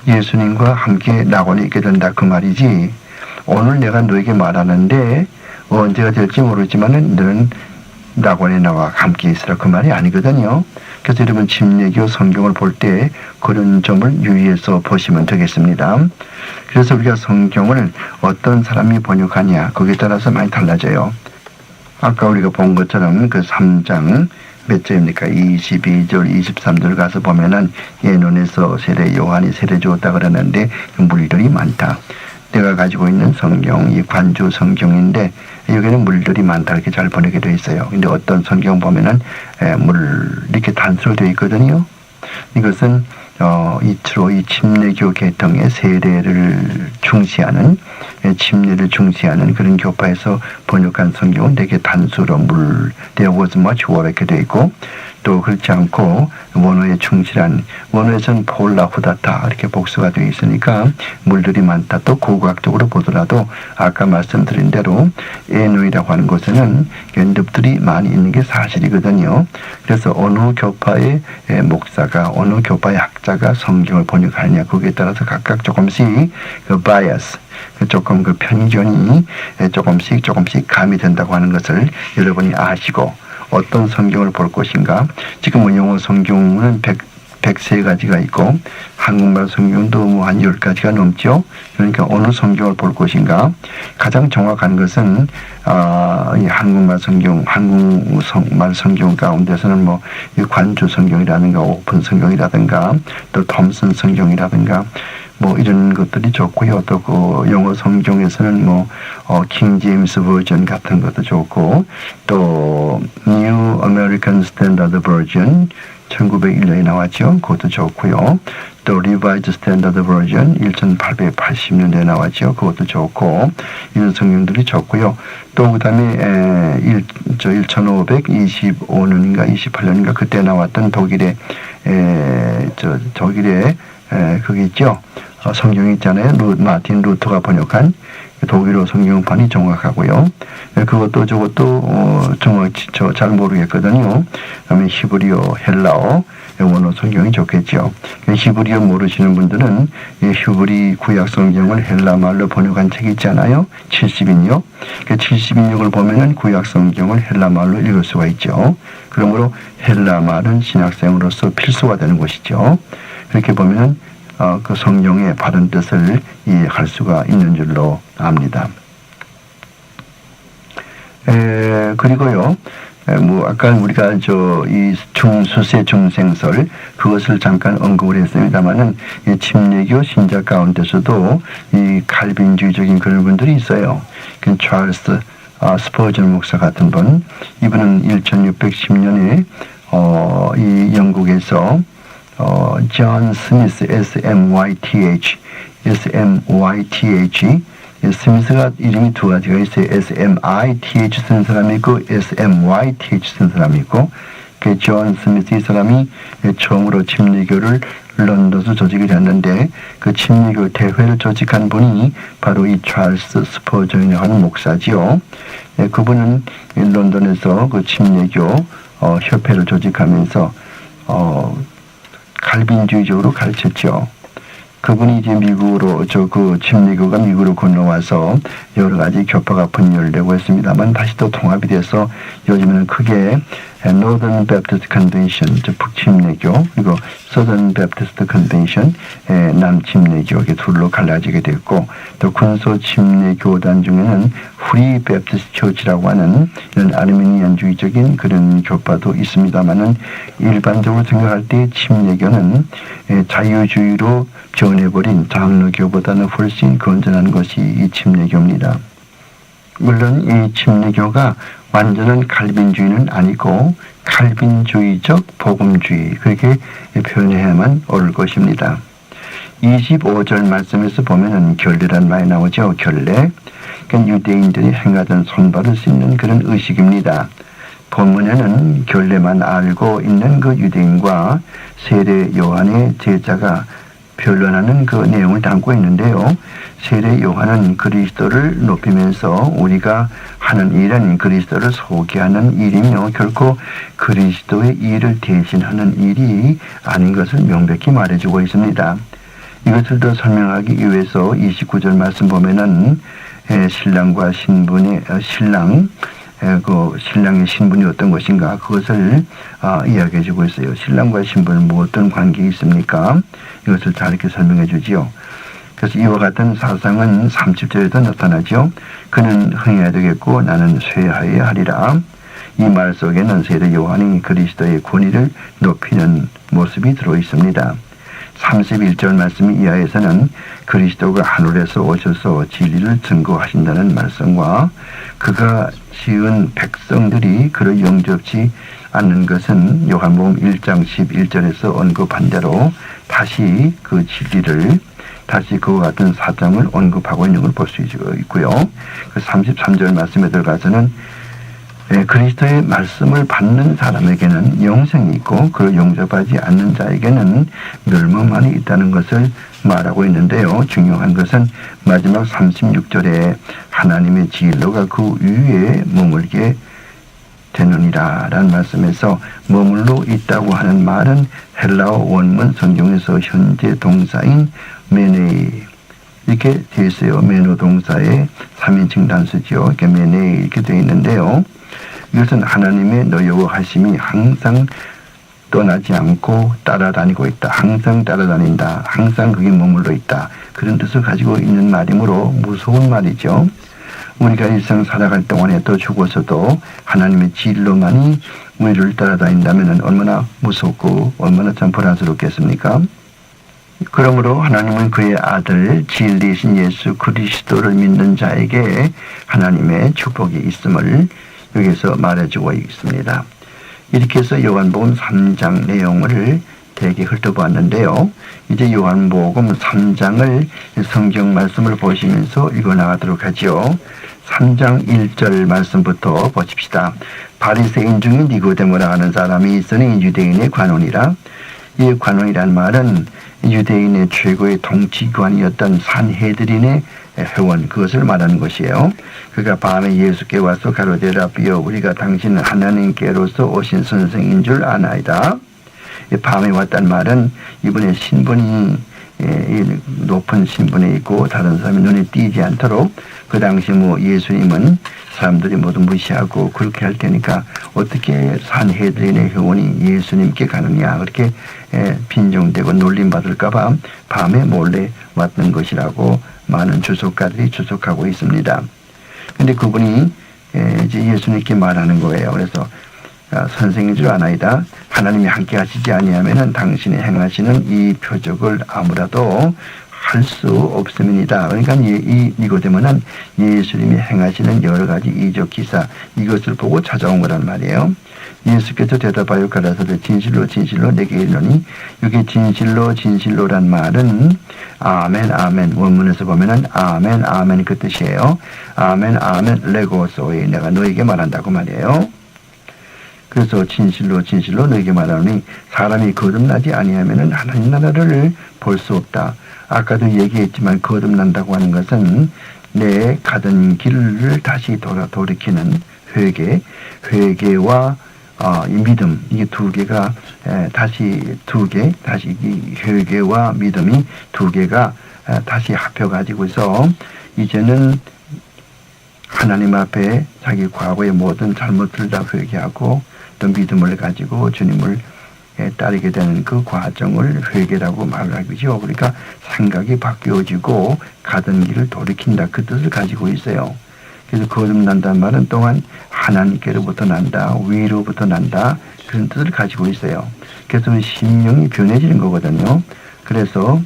예수님과 함께 낙원에 있게 된다 그 말이지 오늘 내가 너에게 말하는데 언제가 될지 모르지만은 너는 낙원에 나와 함께 있으라 그 말이 아니거든요. 그래서 여러분 침례교 성경을 볼 때 그런 점을 유의해서 보시면 되겠습니다. 그래서 우리가 성경을 어떤 사람이 번역하냐 거기에 따라서 많이 달라져요. 아까 우리가 본 것처럼 그 3장 몇 절입니까? 22절, 23절 가서 보면은 예논에서 요한이 세례 주었다 그러는데 물들이 많다. 내가 가지고 있는 성경, 이 관주 성경인데 여기는 물들이 많다 이렇게 잘 번역이 되어 있어요. 근데 어떤 성경 보면은 물 이렇게 단수로 되어 있거든요. 이것은 이치로 이 침례교 계통의 세례를 중시하는 그런 교파에서 번역한 성경은 되게 단수로 물 there was much water 이렇게 되어 있고 또 그렇지 않고 원어에 충실한 원어에서는 폴라 후다타 이렇게 복수가 되어 있으니까 물들이 많다. 또 고고학적으로 보더라도 아까 말씀드린 대로 에노이라고 하는 곳에는 늪들이 많이 있는 게 사실이거든요. 그래서 어느 교파의 목사가 어느 교파의 학자가 성경을 번역하느냐 거기에 따라서 각각 조금씩 그 바이어스 조금 그 편견이 조금씩 감이 된다고 하는 것을 여러분이 아시고 어떤 성경을 볼 것인가. 지금은 영어 성경은 103가지가 있고 한국말 성경도 뭐 한 10가지가 넘죠. 그러니까 어느 성경을 볼 것인가. 가장 정확한 것은 이 한국말 성경 가운데서는 뭐 이 관주 성경이라든가 오픈 성경이라든가 또 톰슨 성경이라든가 뭐 이런 것들이 좋고요. 또 그 영어 성경에서는 킹 제임스 버전 같은 것도 좋고 또 New American Standard Version 1901년에 나왔죠. 그것도 좋고요. 또 Revised Standard Version 1880년대에 나왔죠. 그것도 좋고 이런 성경들이 좋고요. 또 그다음에 1525년인가 28년인가 그때 나왔던 독일의 그게 있죠. 성경이 있잖아요. 마틴 루터가 번역한 독일어 성경판이 정확하고요. 그것도 저것도 정확히 잘 모르겠거든요. 그다음에 히브리어, 헬라어, 원어 성경이 좋겠죠. 히브리어 모르시는 분들은 이 히브리 구약 성경을 헬라 말로 번역한 책이 있잖아요. 70인역. 70인역을 보면은 구약 성경을 헬라 말로 읽을 수가 있죠. 그러므로 헬라 말은 신학생으로서 필수가 되는 것이죠. 그렇게 보면은 그 성경의 바른 뜻을 이해할 수가 있는 줄로 압니다. 그리고요, 아까 우리가 이 수세 중생설 그것을 잠깐 언급을 했습니다만은 이 침례교 신자 가운데서도 이 칼빈주의적인 그런 분들이 있어요. 그 찰스 스퍼전 목사 같은 분, 이분은 1610년에 이 영국에서 존 스미스 SMYTH 스미스가 이름이 두 가지가 있어요. SMITH 쓴 사람이 있고 SMYTH 쓴 사람이 있고, 그 존 스미스 이 사람이 처음으로 침례교를 런던에서 조직을 했는데 그 침례교 대회를 조직한 분이 바로 이 찰스 스퍼전이라고 하는 목사지요. 그분은 런던에서 그 침례교 협회를 조직하면서 칼빈주의적으로 가르쳤죠. 그분이 이제 미국으로 그 침례교가 미국으로 건너와서 여러 가지 교파가 분열되고 있습니다만 다시 또 통합이 돼서 요즘에는 크게 Northern Baptist Convention, 북침례교, 그리고 Southern Baptist Convention, 남침례교, 이렇게 둘로 갈라지게 됐고, 또 군소침례교단 중에는 Free Baptist Church라고 하는 이런 아르메니안주의적인 그런 교파도 있습니다만은 일반적으로 생각할 때 침례교는 자유주의로 변해버린 장로교보다는 훨씬 건전한 것이 이 침례교입니다. 물론 이 침례교가 완전한 칼빈주의는 아니고 칼빈주의적 복음주의, 그렇게 표현해야만 옳을 것입니다. 25절 말씀에서 보면은 결례란 말이 나오죠. 결례. 그러니까 유대인들이 행하던 손발을 씻는 그런 의식입니다. 본문에는 결례만 알고 있는 그 유대인과 세례 요한의 제자가 변론하는 그 내용을 담고 있는데요. 세례 요한은 그리스도를 높이면서 우리가 하는 일은 그리스도를 소개하는 일이며 결코 그리스도의 일을 대신하는 일이 아닌 것을 명백히 말해주고 있습니다. 이것을 더 설명하기 위해서 29절 말씀 보면은 신랑과 신분의 신랑의 신분이 어떤 것인가 그것을 이야기해 주고 있어요. 신랑과 신분은 뭐 어떤 관계가 있습니까? 이것을 잘 이렇게 설명해 주지요. 그래서 이와 같은 사상은 30절에도 나타나죠. 그는 흥해야 되겠고 나는 쇠하여야 하리라. 이 말 속에는 세례 요한이 그리스도의 권위를 높이는 모습이 들어 있습니다. 31절 말씀 이하에서는 그리스도가 하늘에서 오셔서 진리를 증거하신다는 말씀과 그가 지은 백성들이 그를 영접지 않는 것은 요한복음 1장 11절에서 언급한 대로 다시 그 진리를 다시 그와 같은 사정을 언급하고 있는 걸 볼 수 있고요. 그 33절 말씀에 들어가서는 그리스도의 말씀을 받는 사람에게는 영생이 있고 그를 용접하지 않는 자에게는 멸망만이 있다는 것을 말하고 있는데요. 중요한 것은 마지막 36절에 하나님의 진로가 그 위에 머물게 되느니라 라는 말씀에서 머물러 있다고 하는 말은 헬라어 원문 성경에서 현재 동사인 메네이 이렇게 되어 있어요. 메노 동사의 3인칭 단수죠. 이렇게 메네이 이렇게 되어 있는데요. 이것은 하나님의 노여워하심이 항상 떠나지 않고 따라다니고 있다. 항상 따라다닌다. 항상 그게 머물러 있다. 그런 뜻을 가지고 있는 말이므로 무서운 말이죠. 우리가 일상 살아갈 동안에 또 죽어서도 하나님의 진로만이 우리를 따라다닌다면 얼마나 무섭고 얼마나 참 불안스럽겠습니까? 그러므로 하나님은 그의 아들 진리이신 예수 그리스도를 믿는 자에게 하나님의 축복이 있음을 여기서 말해주고 있습니다. 이렇게 해서 요한복음 3장 내용을 대개 훑어보았는데요. 이제 요한복음 3장을 성경 말씀을 보시면서 읽어나가도록 하죠. 3장 1절 말씀부터 보십시다. 바리새인 중에 니고데모라 하는 사람이 있으니 유대인의 관원이라. 이 관원이란 말은 유대인의 최고의 통치관이었던 산헤드린의 회원, 그것을 말하는 것이에요. 그가 밤에 예수께 와서 가로되 라비여 우리가 당신은 하나님께로서 오신 선생인 줄 아나이다. 밤에 왔단 말은 이분의 신분이 높은 신분에 있고 다른 사람이 눈에 띄지 않도록 그 당시 예수님은 사람들이 모두 무시하고 그렇게 할 테니까 어떻게 산헤드린의 회원이 예수님께 가느냐 그렇게 빈정되고 놀림받을까봐 밤에 몰래 왔던 것이라고 많은 주석가들이 주석하고 있습니다. 근데 그분이 이제 예수님께 말하는 거예요. 그래서 선생인 줄 아나이다. 하나님이 함께 하시지 아니하면은 당신이 행하시는 이 표적을 아무라도 할 수 없음이니다. 그러니까 이 니고데모는 예수님이 행하시는 여러 가지 이적 기사 이것을 보고 찾아온 거란 말이에요. 예수께서 대답하여 가라사대 진실로 진실로 내게 이르노니 여기 진실로 진실로란 말은 아멘 아멘 원문에서 보면은 아멘 아멘 그 뜻이에요. 아멘 아멘 레고소이 내가 너에게 말한다고 말이에요. 그래서 진실로 진실로 너에게 말하노니 사람이 거듭나지 아니하면은 하나님 나라를 볼 수 없다. 아까도 얘기했지만 거듭난다고 하는 것은 내 가던 길을 다시 돌이키는 회개와 이 믿음 이게 두 개가 다시 이 회개와 믿음이 두 개가 다시 합혀가지고서 이제는 하나님 앞에 자기 과거의 모든 잘못을 다 회개하고 또 믿음을 가지고 주님을 따르게 되는 그 과정을 회개라고 말을 하죠. 그러니까 생각이 바뀌어지고 가던 길을 돌이킨다 그 뜻을 가지고 있어요. 그래서 거듭난다는 말은 또한 하나님께로부터 난다, 위로부터 난다 그런 뜻을 가지고 있어요. 그래서 심령이 변해지는 거거든요. 그래서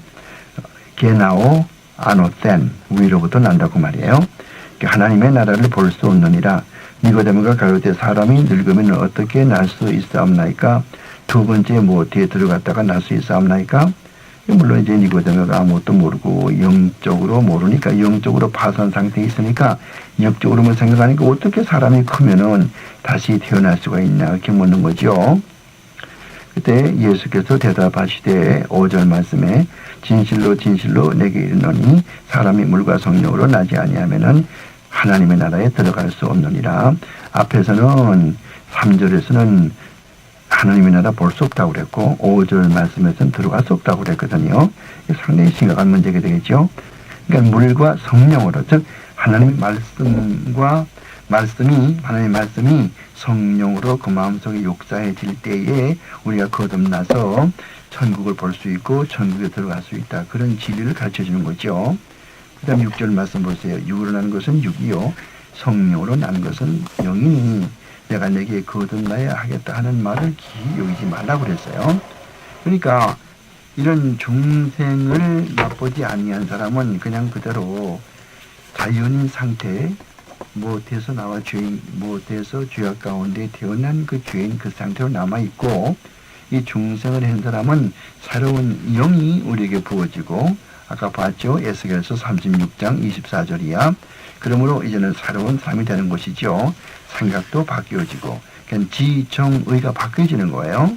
게나오 아노텐 위로부터 난다고 말이에요. 하나님의 나라를 볼 수 없느니라. 니고데모가 가로되 사람이 늙으면 어떻게 날 수 있사옵나이까? 두 번째 어디에 들어갔다가 날 수 있사옵나이까? 물론 이제 니고데모가 아무것도 모르고 영적으로 모르니까 영적으로 파산 상태에 있으니까 영적으로만 생각하니까 어떻게 사람이 크면은 다시 태어날 수가 있냐 이렇게 묻는 거죠. 그때 예수께서 대답하시되 5절 말씀에 진실로 진실로 내게 이르노니 사람이 물과 성령으로 나지 아니하면은 하나님의 나라에 들어갈 수 없느니라. 앞에서는 3절에서는 하나님의 나라 볼 수 없다고 그랬고 5절 말씀에서는 들어갈 수 없다고 그랬거든요. 상당히 심각한 문제가 되겠죠. 그러니까 물과 성령으로 즉 하나님의 하나님의 말씀이 성령으로 그 마음속에 역사해질 때에 우리가 거듭나서 천국을 볼 수 있고 천국에 들어갈 수 있다. 그런 진리를 가르쳐주는 거죠. 그 다음에 6절 말씀 보세요. 육으로 나는 것은 육이요 성령으로 나는 것은 영이니 내가 내게 거듭나야 하겠다 하는 말을 기이 여기지 말라고 그랬어요. 그러니까 이런 중생을 맛보지 아니한 사람은 그냥 그대로 자연인 상태 못해서 나와 못해서 죄악 가운데 태어난 그 죄인 그 상태로 남아있고 이 중생을 한 사람은 새로운 영이 우리에게 부어지고 아까 봤죠? 에스겔서 36장 24절이야. 그러므로 이제는 새로운 사람이 되는 것이죠. 생각도 바뀌어지고 지정의가 바뀌어지는 거예요.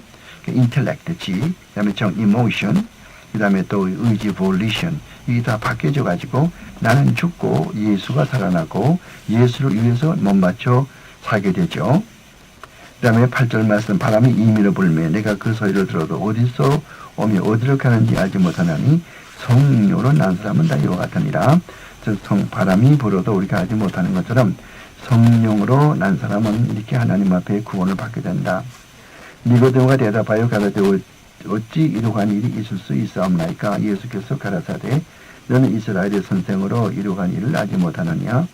인텔렉트 지, 그 다음에 정 이모션, 그 다음에 또 의지 볼리션 이게 다 바뀌어져 가지고 나는 죽고 예수가 살아나고 예수를 위해서 몸 바쳐 살게 되죠. 그 다음에 8절 말씀 바람이 임의로 불매 내가 그 소리를 들어도 어디서 오며 어디로 가는지 알지 못하나니 성령으로 난 사람은 다 이와 같으니라. 즉 바람이 불어도 우리가 알지 못하는 것처럼 성령으로 난 사람은 이렇게 하나님 앞에 구원을 받게 된다. 니고데모가 대답하여 가라되 어찌 이러한 일이 있을 수 있사옵나이까? 예수께서 가라사대 너는 이스라엘의 선생으로 이러한 일을 알지 못하느냐?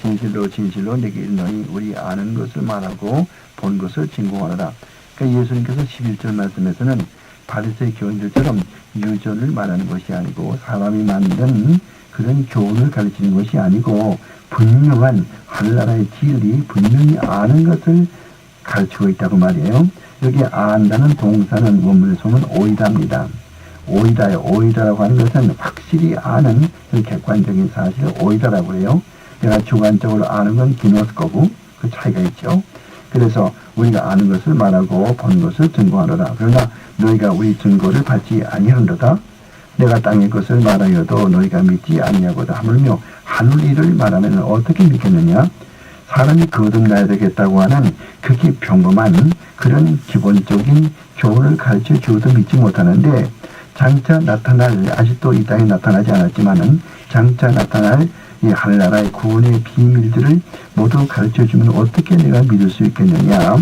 진실로 진실로 내게 이르노니 우리 아는 것을 말하고 본 것을 증거하노라. 그러니까 예수님께서 11절 말씀에서는 바리새의 교인들처럼 유전을 말하는 것이 아니고 사람이 만든 그런 교훈을 가르치는 것이 아니고 분명한 하늘나라의 진리 분명히 아는 것을 가르치고 있다고 말이에요. 여기 안다는 동사는 원문에서는 오이다입니다. 오이다라고 하는 것은 확실히 아는 객관적인 사실을 오이다라고 해요. 내가 주관적으로 아는 건 기노스 거고 그 차이가 있죠. 그래서 우리가 아는 것을 말하고 본 것을 증거하노라. 그러나 너희가 우리 증거를 받지 아니하노라. 내가 땅의 것을 말하여도 너희가 믿지 아니하고도 하물며 하늘 일을 말하면 어떻게 믿겠느냐? 사람이 거듭나야 되겠다고 하는 극히 평범한 그런 기본적인 교훈을 가르쳐 주어도 믿지 못하는데 장차 나타날 아직도 이 땅에 나타나지 않았지만은 장차 나타날 이 하늘나라의 구원의 비밀들을 모두 가르쳐 주면 어떻게 내가 믿을 수 있겠느냐?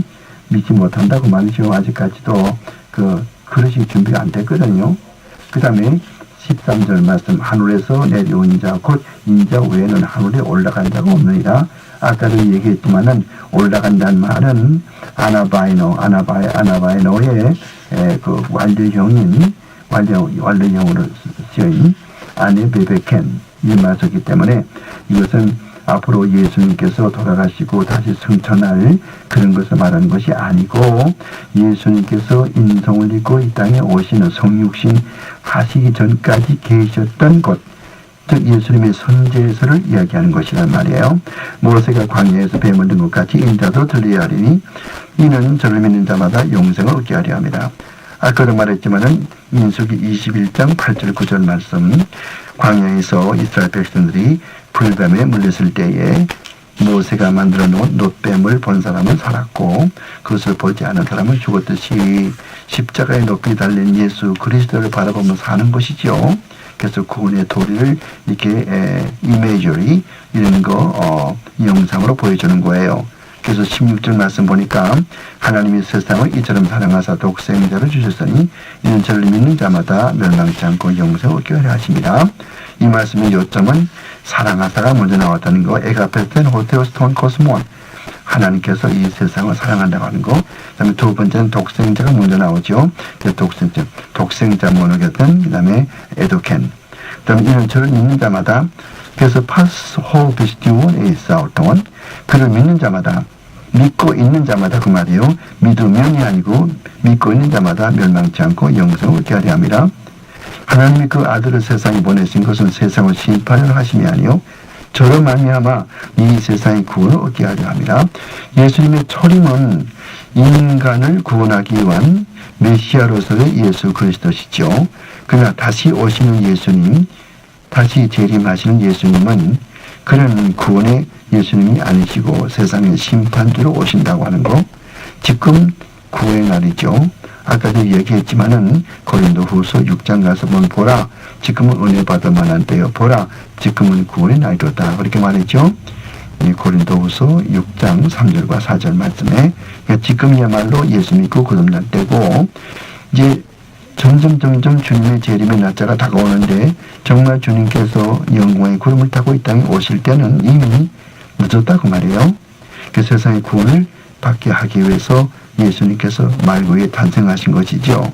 믿지 못한다고 말이죠. 아직까지도 그릇이 준비가 안 됐거든요. 그 다음에 13절 말씀 하늘에서 내려온 자 곧 인자 외에는 하늘에 올라간 자가 없느니라. 아까도 얘기했지만은 올라간다는 말은 아나바이노의 그 완료형으로 쓰여인 아네 베베켄 이 말이기 때문에 이것은 앞으로 예수님께서 돌아가시고 다시 승천할 그런 것을 말하는 것이 아니고 예수님께서 인성을 입고 이 땅에 오시는 성육신 하시기 전까지 계셨던 곳, 즉 예수님의 선제에서를 이야기하는 것이란 말이에요. 모세가 광야에서 뱀을 든 것 같이 인자도 들려야 하리니 이는 저를 믿는 자마다 영생을 얻게 하려 합니다. 아까도 말했지만은 민수기 21장 8절 9절 말씀, 광야에서 이스라엘 백성들이 불뱀에 물렸을 때에 모세가 만들어 놓은 놋뱀을 본 사람은 살았고 그것을 보지 않은 사람은 죽었듯이 십자가에 높이 달린 예수 그리스도를 바라보며 사는 것이죠. 그래서 구원의 도리를 이렇게 이미저리 이런 거 영상으로 보여주는 거예요. 그래서 16절 말씀 보니까 하나님이 세상을 이처럼 사랑하사 독생자를 주셨으니 이는 저를 믿는 자마다 멸망치 않고 영생을 얻게 하려 하십니다. 이 말씀의 요점은 사랑하사가 먼저 나왔다는 거, 에가페텐 호테오스톤 코스몬, 하나님께서 이 세상을 사랑한다고 하는 거. 그다음에 두 번째는 독생자가 먼저 나오죠. 독생자 모노게든, 그다음에 에도켄. 그다음에 이는 저를 믿는 자마다, 그래서 파스호 비스티온 에이사우톤, 그를 믿는 자마다, 믿고 있는 자마다 그 말이에요. 믿으면이 아니고 믿고 있는 자마다 멸망치 않고 영생을 얻게 하려 합니다. 하나님이 그 아들을 세상에 보내신 것은 세상을 심판을 하심이 아니요 저로 말미암아 이 세상의 구원을 얻게 하려 합니다. 예수님의 초림은 인간을 구원하기 위한 메시아로서의 예수 그리스도시죠. 그러나 다시 오시는 예수님, 다시 재림하시는 예수님은 그는 구원의 예수님이 아니시고 세상의 심판주로 오신다고 하는 거. 지금 구원의 날이죠. 아까도 얘기했지만은 고린도후서 6장 가서 보면 보라 지금은 은혜 받을 만한 때요 보라 지금은 구원의 날이로다 그렇게 말했죠. 고린도후서 6장 3절과 4절 말씀에 지금이야말로 예수 믿고 거듭날 때고 이제 점점 주님의 재림의 날짜가 다가오는데 정말 주님께서 영광의 구름을 타고 이 땅에 오실 때는 이미 늦었다고 말이에요. 그 세상의 구원을 받게 하기 위해서 예수님께서 말 위에 탄생하신 것이죠.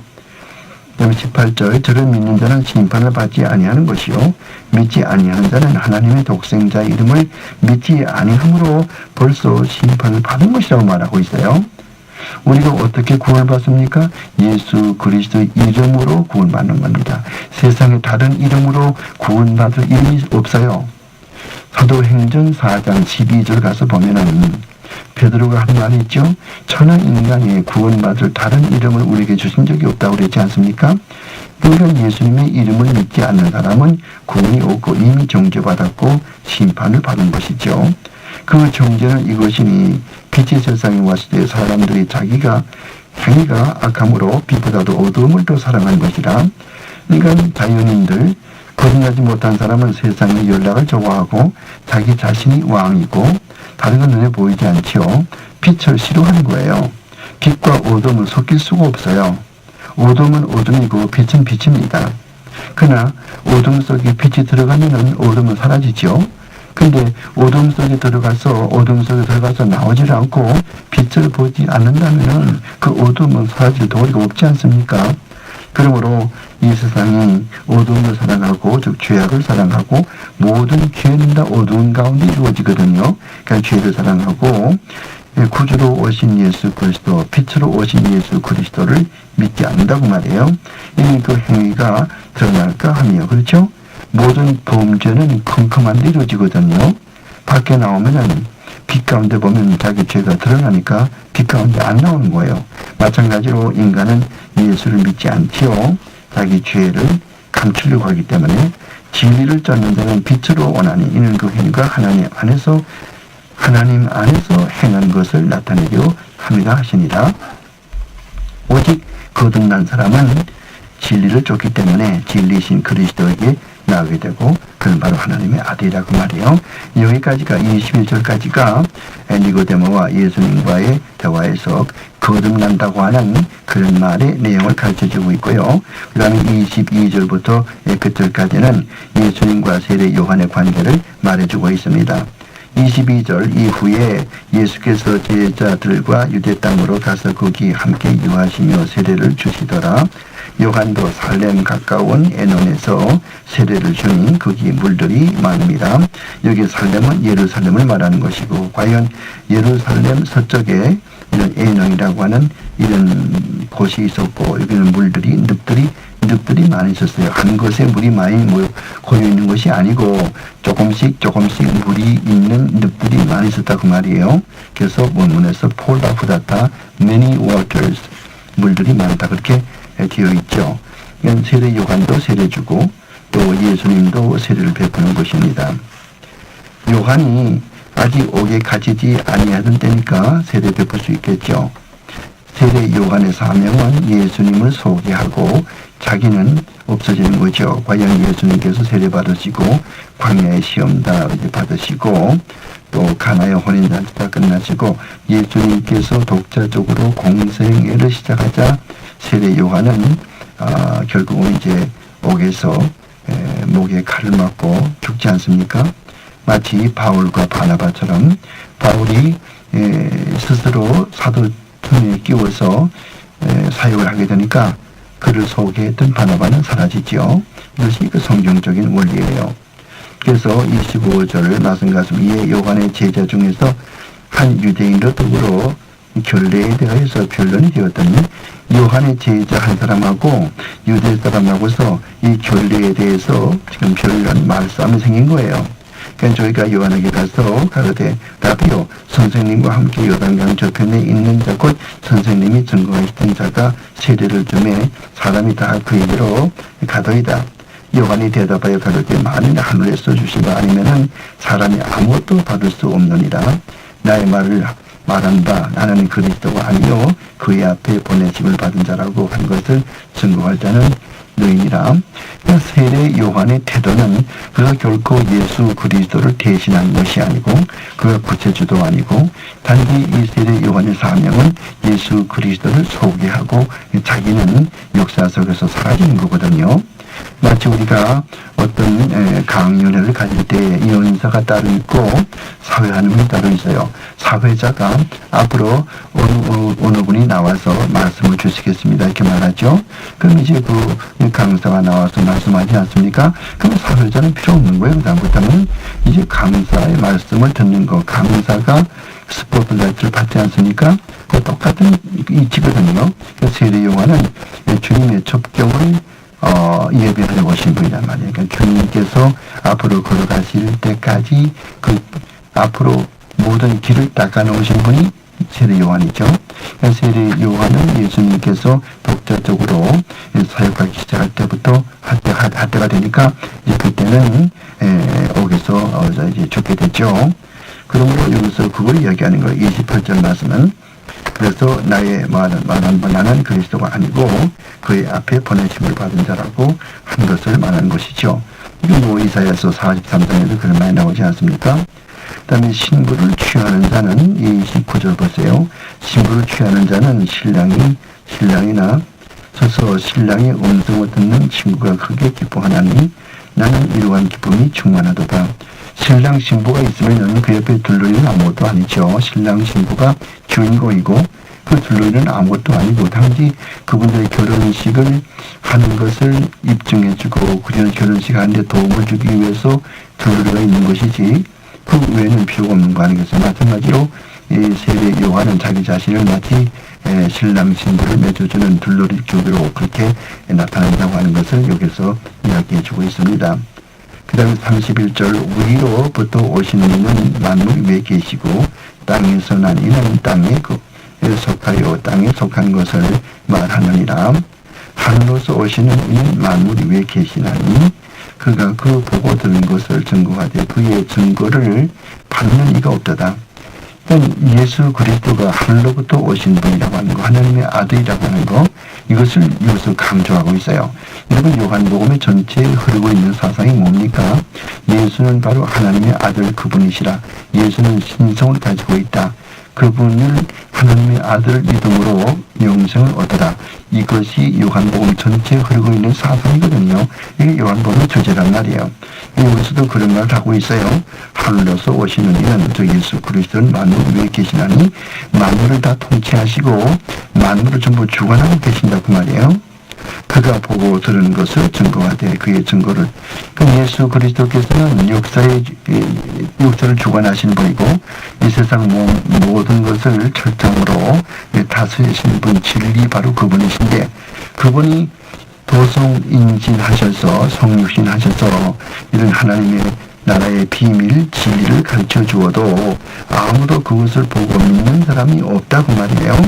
그다음에 18절 저를 믿는 자는 심판을 받지 아니하는 것이요 믿지 아니하는 자는 하나님의 독생자 이름을 믿지 아니함으로 벌써 심판을 받은 것이라고 말하고 있어요. 우리가 어떻게 구원받습니까? 예수 그리스도의 이름으로 구원받는 겁니다. 세상에 다른 이름으로 구원받을 이름이 없어요. 사도행전 4장 12절 가서 보면은 베드로가 한 말이 있죠. 천하 인간이 구원받을 다른 이름을 우리에게 주신 적이 없다고 그랬지 않습니까? 그러니까 예수님의 이름을 믿지 않는 사람은 구원이 없고 이미 정죄받았고 심판을 받은 것이죠. 그 정죄는 이것이니 빛이 세상에 왔을 때 사람들이 자기가 행위가 악함으로 빛보다도 어두움을 더 사랑한 것이라. 그러니까 자연인들 거듭나지 못한 사람은 세상의 연락을 좋아하고 자기 자신이 왕이고 다른 건 눈에 보이지 않지요. 빛을 싫어하는 거예요. 빛과 어둠은 섞일 수가 없어요. 어둠은 어둠이고 빛은 빛입니다. 그러나 어둠 속에 빛이 들어가면은 어둠은 사라지죠. 근데 어둠 속에 들어가서 나오질 않고 빛을 보지 않는다면은 그 어둠은 사라질 도리가 없지 않습니까? 그러므로 이 세상이 어두움을 사랑하고 즉 죄악을 사랑하고 모든 죄는 다 어두운 가운데 이루어지거든요. 그러니까 죄를 사랑하고 구주로 오신 예수 그리스도, 빛으로 오신 예수 그리스도를 믿지 않는다고 말이에요. 이미 그 행위가 드러날까 하며 그렇죠? 모든 범죄는 컴컴한데 이루어지거든요. 밖에 나오면은 빛 가운데 보면 자기 죄가 드러나니까 빛 가운데 안 나오는 거예요. 마찬가지로 인간은 예수를 믿지 않지요. 자기 죄를 감추려고 하기 때문에 진리를 쫓는 자는 빛으로 원하니 이는 그 행위가 하나님 안에서 행한 것을 나타내려 합니다 하시니라. 오직 거듭난 사람은 진리를 쫓기 때문에 진리신 그리스도에게 나오게 되고 그는 바로 하나님의 아들이라고 말이에요. 여기까지가 21절까지가 니고데모와 예수님과의 대화에서 거듭난다고 하는 그런 말의 내용을 가르쳐주고 있고요. 그 다음에 22절부터 끝절까지는 예수님과 세례 요한의 관계를 말해주고 있습니다. 22절 이후에 예수께서 제자들과 유대 땅으로 가서 거기 함께 유하시며 세례를 주시더라. 요한도 살렘 가까운 에논에서 세례를 주니 거기 물들이 많습니다. 여기 살렘은 예루살렘을 말하는 것이고 과연 예루살렘 서쪽에 이런 에논이라고 하는 이런 곳이 있었고 여기는 물들이 늪들이 많이 있었어요. 한 곳에 물이 많이 고여 있는 것이 아니고 조금씩 물이 있는 늪들이 많이 있었다고 말이에요. 그래서 본문에서 폴라 후다타 many waters 물들이 많다 그렇게 되어 있죠. 세례 요한도 세례 주고 또 예수님도 세례를 베푸는 것입니다. 요한이 아직 옥에 갇히지 아니하던 때니까 세례 베풀 수 있겠죠. 세례 요한의 사명은 예수님을 소개하고 자기는 없어지는 거죠. 과연 예수님께서 세례 받으시고 광야의 시험 다 받으시고 또 가나의 혼인잔치가 끝나시고 예수님께서 독자적으로 공생애를 시작하자 세례 요한은 결국은 이제 옥에서 목에 칼을 맞고 죽지 않습니까? 마치 바울과 바나바처럼 바울이 스스로 사도tum에 끼워서 사역을 하게 되니까 그를 소개했던 바나바는 사라지죠. 이것이 그 성경적인 원리예요. 그래서 25절 말씀 가슴 이에 요한의 제자 중에서 한 유대인도 더불어 결례에 대해서 변론이 되었더니 요한의 제자 한 사람하고 유대 사람하고서 이 결례에 대해서 지금 변론 말싸움이 생긴 거예요. 그러니까 저희가 요한에게 가서 가로되 라비오 선생님과 함께 요단강 저편에 있는 자 곧 선생님이 증거하시던 자가 세례를 주매 사람이 다 그에게로 가더이다. 요한이 대답하여 가로되 만일 하늘에서 주신 바 아니면은 사람이 아무것도 받을 수 없느니라. 나의 말을 말한 바 나는 그리스도가 아니요 그의 앞에 보내심을 받은 자라고 한 것을 증거할 자는 너희니라. 세례 요한의 태도는 그가 결코 예수 그리스도를 대신한 것이 아니고 그가 구세주도 아니고 단지 이 세례 요한의 사명은 예수 그리스도를 소개하고 자기는 역사 속에서 사라지는 거거든요. 마치 우리가 어떤 강연회를 가질 때 연사가 따로 있고 사회하는 분이 따로 있어요. 사회자가 앞으로 어느 분이 나와서 말씀을 주시겠습니다 이렇게 말하죠. 그럼 이제 그 강사가 나와서 말씀하지 않습니까? 그럼 사회자는 필요 없는 거예요. 그다음부터는 이제 강사의 말씀을 듣는 거. 강사가 스포트라이트를 받지 않습니까? 그 똑같은 이치거든요. 세례 요한은 주님의 접경을 예배하러 오신 분이란 말이에요. 그러니까 주님께서 앞으로 걸어가실 때까지 그 앞으로 모든 길을 닦아 놓으신 분이 세례 요한이죠. 그러니까 세례 요한은 예수님께서 독자적으로 사역하기 시작할 때부터 할 때가 되니까 이제 그때는 옥에서 이제 죽게 됐죠. 그러므로 여기서 그걸 이야기하는 거예요. 28절 말씀은 그래서 나의 말한 바 나는 그리스도가 아니고 그의 앞에 보내심을 받은 자라고 한 것을 말하는 것이죠. 이게 이사야서 43장에도 그런 말이 나오지 않습니까? 그 다음에 신부를 취하는 자는 29절 보세요. 신부를 취하는 자는 신랑이나 서서 신랑의 음성을 듣는 친구가 크게 기뻐하나니 나는 이러한 기쁨이 충만하도다. 신랑 신부가 있으면 그 옆에 둘러있는 아무것도 아니죠. 신랑 신부가 주인공이고 그 둘러있는 아무것도 아니고 단지 그분들의 결혼식을 하는 것을 입증해주고 그런 결혼식 하는데 도움을 주기 위해서 둘러가 있는 것이지 그 외에는 필요가 없는 거 아니겠어요. 마찬가지로 이 세례 요한은 자기 자신을 마치 신랑 신부를 맺어주는 둘러리 쪽으로 그렇게 나타난다고 하는 것을 여기서 이야기해주고 있습니다. 그 다음에 31절 위로부터 오시는 이는 만물 위에 계시고 땅에서 난 이는 땅에 속하여 땅에 속한 것을 말하느니라. 하늘로서 오시는 이는 만물 위에 계시나니 그가 그 보고 들은 것을 증거하되 그의 증거를 받는 이가 없도다. 그러니까 예수 그리스도가 하늘로부터 오신 분이라고 하는 거, 하나님의 아들이라고 하는 거, 이것을 여기서 강조하고 있어요. 여러분 요한복음의 전체에 흐르고 있는 사상이 뭡니까? 예수는 바로 하나님의 아들 그분이시라. 예수는 신성을 가지고 있다. 그분을 하나님의 아들을 믿음으로 영생을 얻어라. 이것이 요한복음 전체에 흐르고 있는 사상이거든요. 이게 요한복음의 주제란 말이에요. 여기서도 그런 말을 하고 있어요. 하늘로서 오시는 이는 저 예수 그리스도는 만물 위에 계시나니 만물을 다 통치하시고 만물을 전부 주관하고 계신다 그 말이에요. 그가 보고 들은 것을 증거하되 그의 증거를 예수 그리스도께서는 역사를 주관하시는 분이고 이 세상 모든 것을 철저으로 다스리시는 분 진리 바로 그분이신데 그분이 도성인진하셔서 성육신하셔서 이런 하나님의 나라의 비밀, 진리를 가르쳐 주어도 아무도 그것을 보고 믿는 사람이 없다고 말이에요.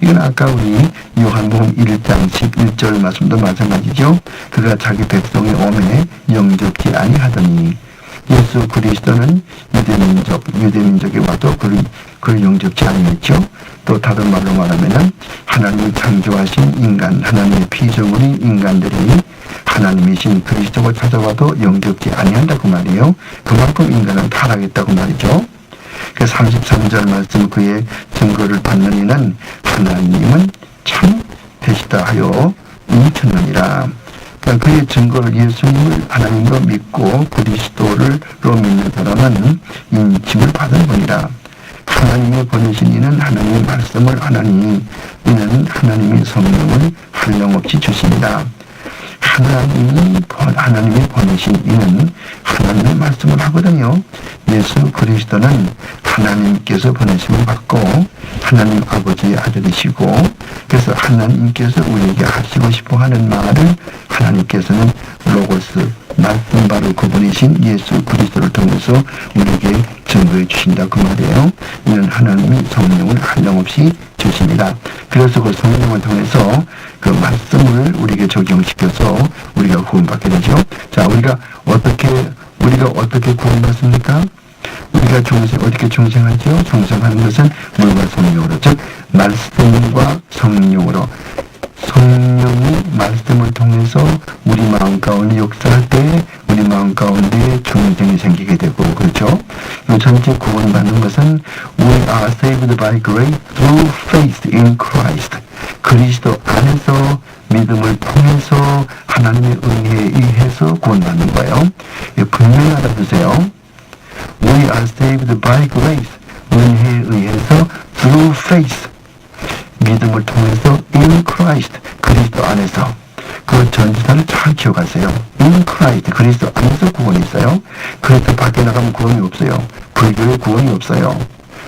이건 아까 우리 요한복음 1장 11절 말씀도 마찬가지죠. 그가 자기 백성의 오매 영접지 아니하더니 예수 그리스도는 유대민족에 와도 그를 영접지 아니했죠. 또 다른 말로 말하면은 하나님이 창조하신 인간, 하나님의 피조물인 인간들이 하나님이신 그리스도가 찾아와도 영접지 아니한다고 말이에요. 그만큼 인간은 타락했다고 말이죠. 그 33절 말씀 그의 증거를 받는 이는 하나님은 참 되시다 하여 인쳤느니라. 그러니까 그의 증거를 예수님을 하나님으로 믿고 그리스도로 믿는 사람은 인침을 받은 분이라. 하나님의 보내신 이는 하나님의 말씀을 하나니 이는 하나님의 성령을 한량없이 주십니다. 하나님이 보내신 이는 하나님의 말씀을 하거든요. 예수 그리스도는 하나님께서 보내심을 받고 하나님 아버지의 아들이시고 그래서 하나님께서 우리에게 하시고 싶어 하는 말을 하나님께서는 로고스 말씀 바로 그분이신 예수 그리스도를 통해서 우리에게 증거해 주신다 그 말이에요. 이는 하나님이 성령을 한량없이 주십니다. 그래서 그 성령을 통해서 그 말씀을 우리에게 적용시켜서 우리가 구원받게 되죠. 자, 우리가 어떻게 구원받습니까? 우리가 어떻게 중생하죠? 중생하는 것은 물과 성령으로, 즉 말씀과 성령으로. 성령이 말씀을 통해서 우리 마음 가운데 역사할 때 우리 마음 가운데 중생이 생기게 되고 그렇죠. 전체 구원받는 것은 We are saved by grace through faith in Christ. 그리스도 안에서 믿음을 통해서 하나님의 은혜에 의해서 구원받는 거예요. 분명히 알아두세요. We are saved by grace. 은혜에 의해서 through faith. 믿음을 통해서 in Christ. 그리스도 안에서. 그 전치사를 잘 기억하세요. in Christ. 그리스도 안에서 구원이 있어요. 그리스도 밖에 나가면 구원이 없어요. 불교의 구원이 없어요.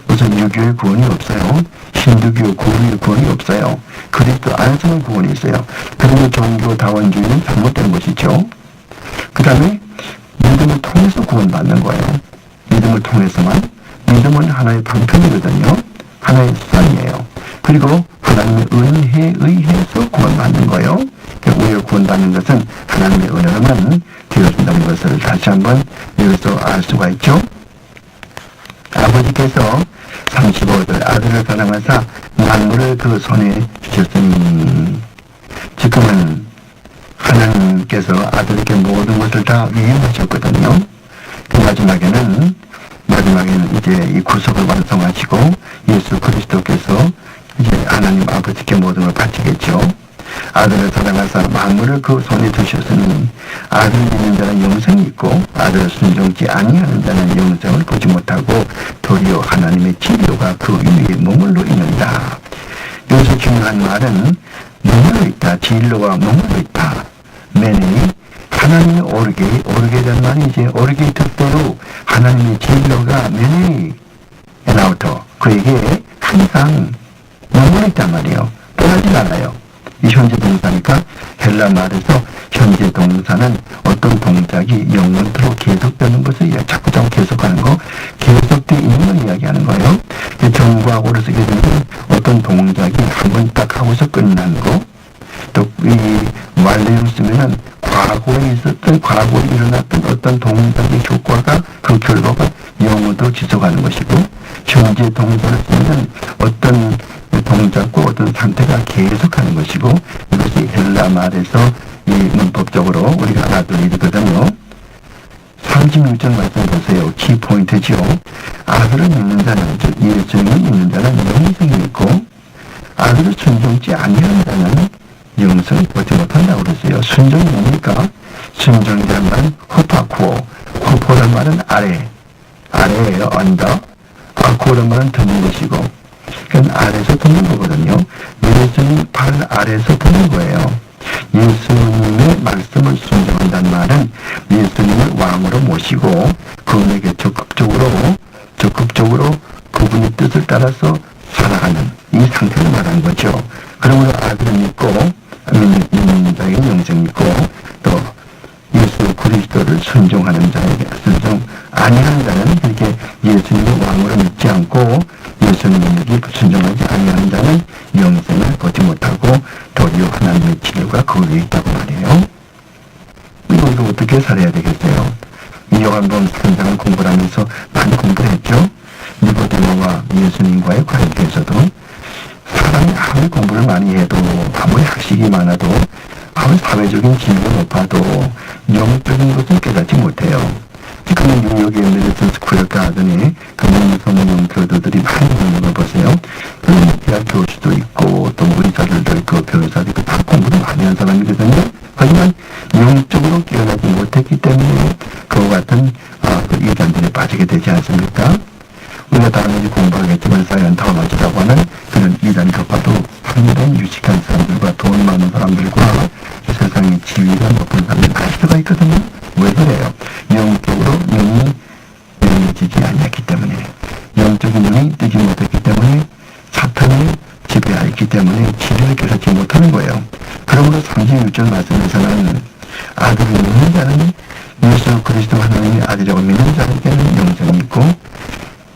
무슨 유교의 구원이 없어요. 힌두교, 고유의 구원이 없어요. 그리스도 안에서만 구원이 있어요. 그리고 종교 다원주의는 잘못된 것이죠. 그 다음에 믿음을 통해서 구원받는 거예요. 믿음을 통해서만. 믿음은 하나의 방편이거든요. 하나의 수단이에요. 그리고 하나님의 은혜에 의해서 구원받는 거예요. 우리가 구원받는 것은 하나님의 은혜로만 되어진다는 것을 다시 한번 여기서 알 수가 있죠. 아버지께서 35절 아들을 사랑하사 만물을 그 손에 주셨으니 지금은 하나님께서 아들에게 모든 것을 다 위임하셨거든요. 그 마지막에는 이제 이 구속을 완성하시고 예수 그리스도께서 이제 하나님 아버지께 모든 걸 바치겠죠. 아들을 사랑하사 만물을 그 손에 두셨으니 아들 믿는 자는 영생이 있고 아들을 순종치 아니하는 자는 영생을 보지 못하고 도리어 하나님의 진료가 그 위에 머물러 있는다. 여기서 중요한 말은 머물러 있다. 진료가 머물러 있다. 매니 하나님이 오르게 된 말이 이제 오르게 듣도록 하나님의 진료가 매니 에나우터 그에게 항상 머물러 있단 말이에요. 떠나지 않아요. 이 현재 동사니까 헬라 말에서 현재 동사는 어떤 동작이 영원토록 계속되는 것을 자꾸 계속하는 거, 계속되어 있는 걸 이야기하는 거예요. 정과고를 쓰게 되면 어떤 동작이 한 번 딱 하고서 끝나는 거, 또 이 완료를 쓰면은 과거에 일어났던 어떤 동작의 효과가 그 결과가 영원토록 지속하는 것이고, 현재 동사를 쓰면 어떤 동작과 어떤 상태가 계속하는 것이고 이것이 헬라 말에서 이 문법적으로 우리가 알아둘 일이거든요. 36절 말씀 보세요. 키포인트죠. 아들을 믿는 자는, 즉 예수님을 믿는 자는 영생이 있고 아들을 순종치 아니하는 자는 영생을 보지 못한다고 그랬어요. 순종이 뭡니까? 순종이란 말은 후파쿠오, 후포란 말은 아래예요. 언더. 아쿠오란 말은 듣는 것이고, 그건 아래에서 듣는 거거든요. 예수님 발 아래에서 듣는 거예요. 예수님의 말씀을 순종한다는 말은 예수님을 왕으로 모시고 그분에게 적극적으로 그분의 뜻을 따라서 살아가는 이 상태를 말하는 거죠. 그러므로 아들을 믿고 믿는 자에게 영생 믿고 또 예수 그리스도를 순종하는 자에게 순종 아니하는 자는 그렇게 예수님을 왕으로 믿지 않고 예수님에게 순종하지 아니하는 자는 영생을 보지 못하고 도리어 하나님의 진리가 그 위에 있다고 말해요. 이거 어떻게 살아야 되겠어요? 이 요한복음 3장을 공부를 하면서 많이 공부를 했죠. 니고데모와 예수님과의 관계에서도 사람이 아무리 공부를 많이 해도 아무리 학식이 많아도 아무리 사회적인 지위가 높아도 영적인 것은 깨닫지 못해요. 지금은 뉴욕의 메디슨 스쿠어 가든에 금융소문 교도들이 많이 있는 걸 보세요. 대학 교수도 있고 또 의사들도 있고 변호사도 있고 다 공부를 많이 한 사람이거든요. 하지만 영적으로 깨어나지 못했기 때문에 그와 같은 그 이단들에 빠지게 되지 않습니까? 우리가 다음에 공부하겠지만 사이언톨로지라고 하는 그런 이단이 덮어도 상당히 유식한 사람들과 돈 많은 사람들과 세상의 지위가 높은 사람들이 많이 들어가 있거든요. 왜 그래요? 영적으로 영이 지지 않았기 때문에 영적인 영이 뜨지 못했기 때문에 사탄이 지배하였기 때문에 지혜를 깨닫지 못하는 거예요. 그러므로 36절 말씀에서는 아들을 믿는 자는 예수 그리스도 하나님의 아들이라고 믿는 자에게는 영생이 있고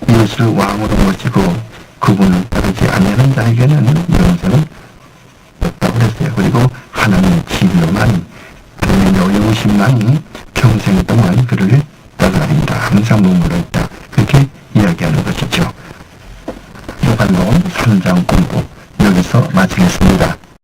예수를 왕으로 모시고 그분을 따르지 아니하는 자에게는 영생은 없다고 그랬어요. 그리고 하나님의 진로만 하나님의 영심만이 평생 동안 그를 따라야 된다. 항상 머물러 있다. 그렇게 이야기하는 것이죠. 요한복음 3장 공부 여기서 마치겠습니다.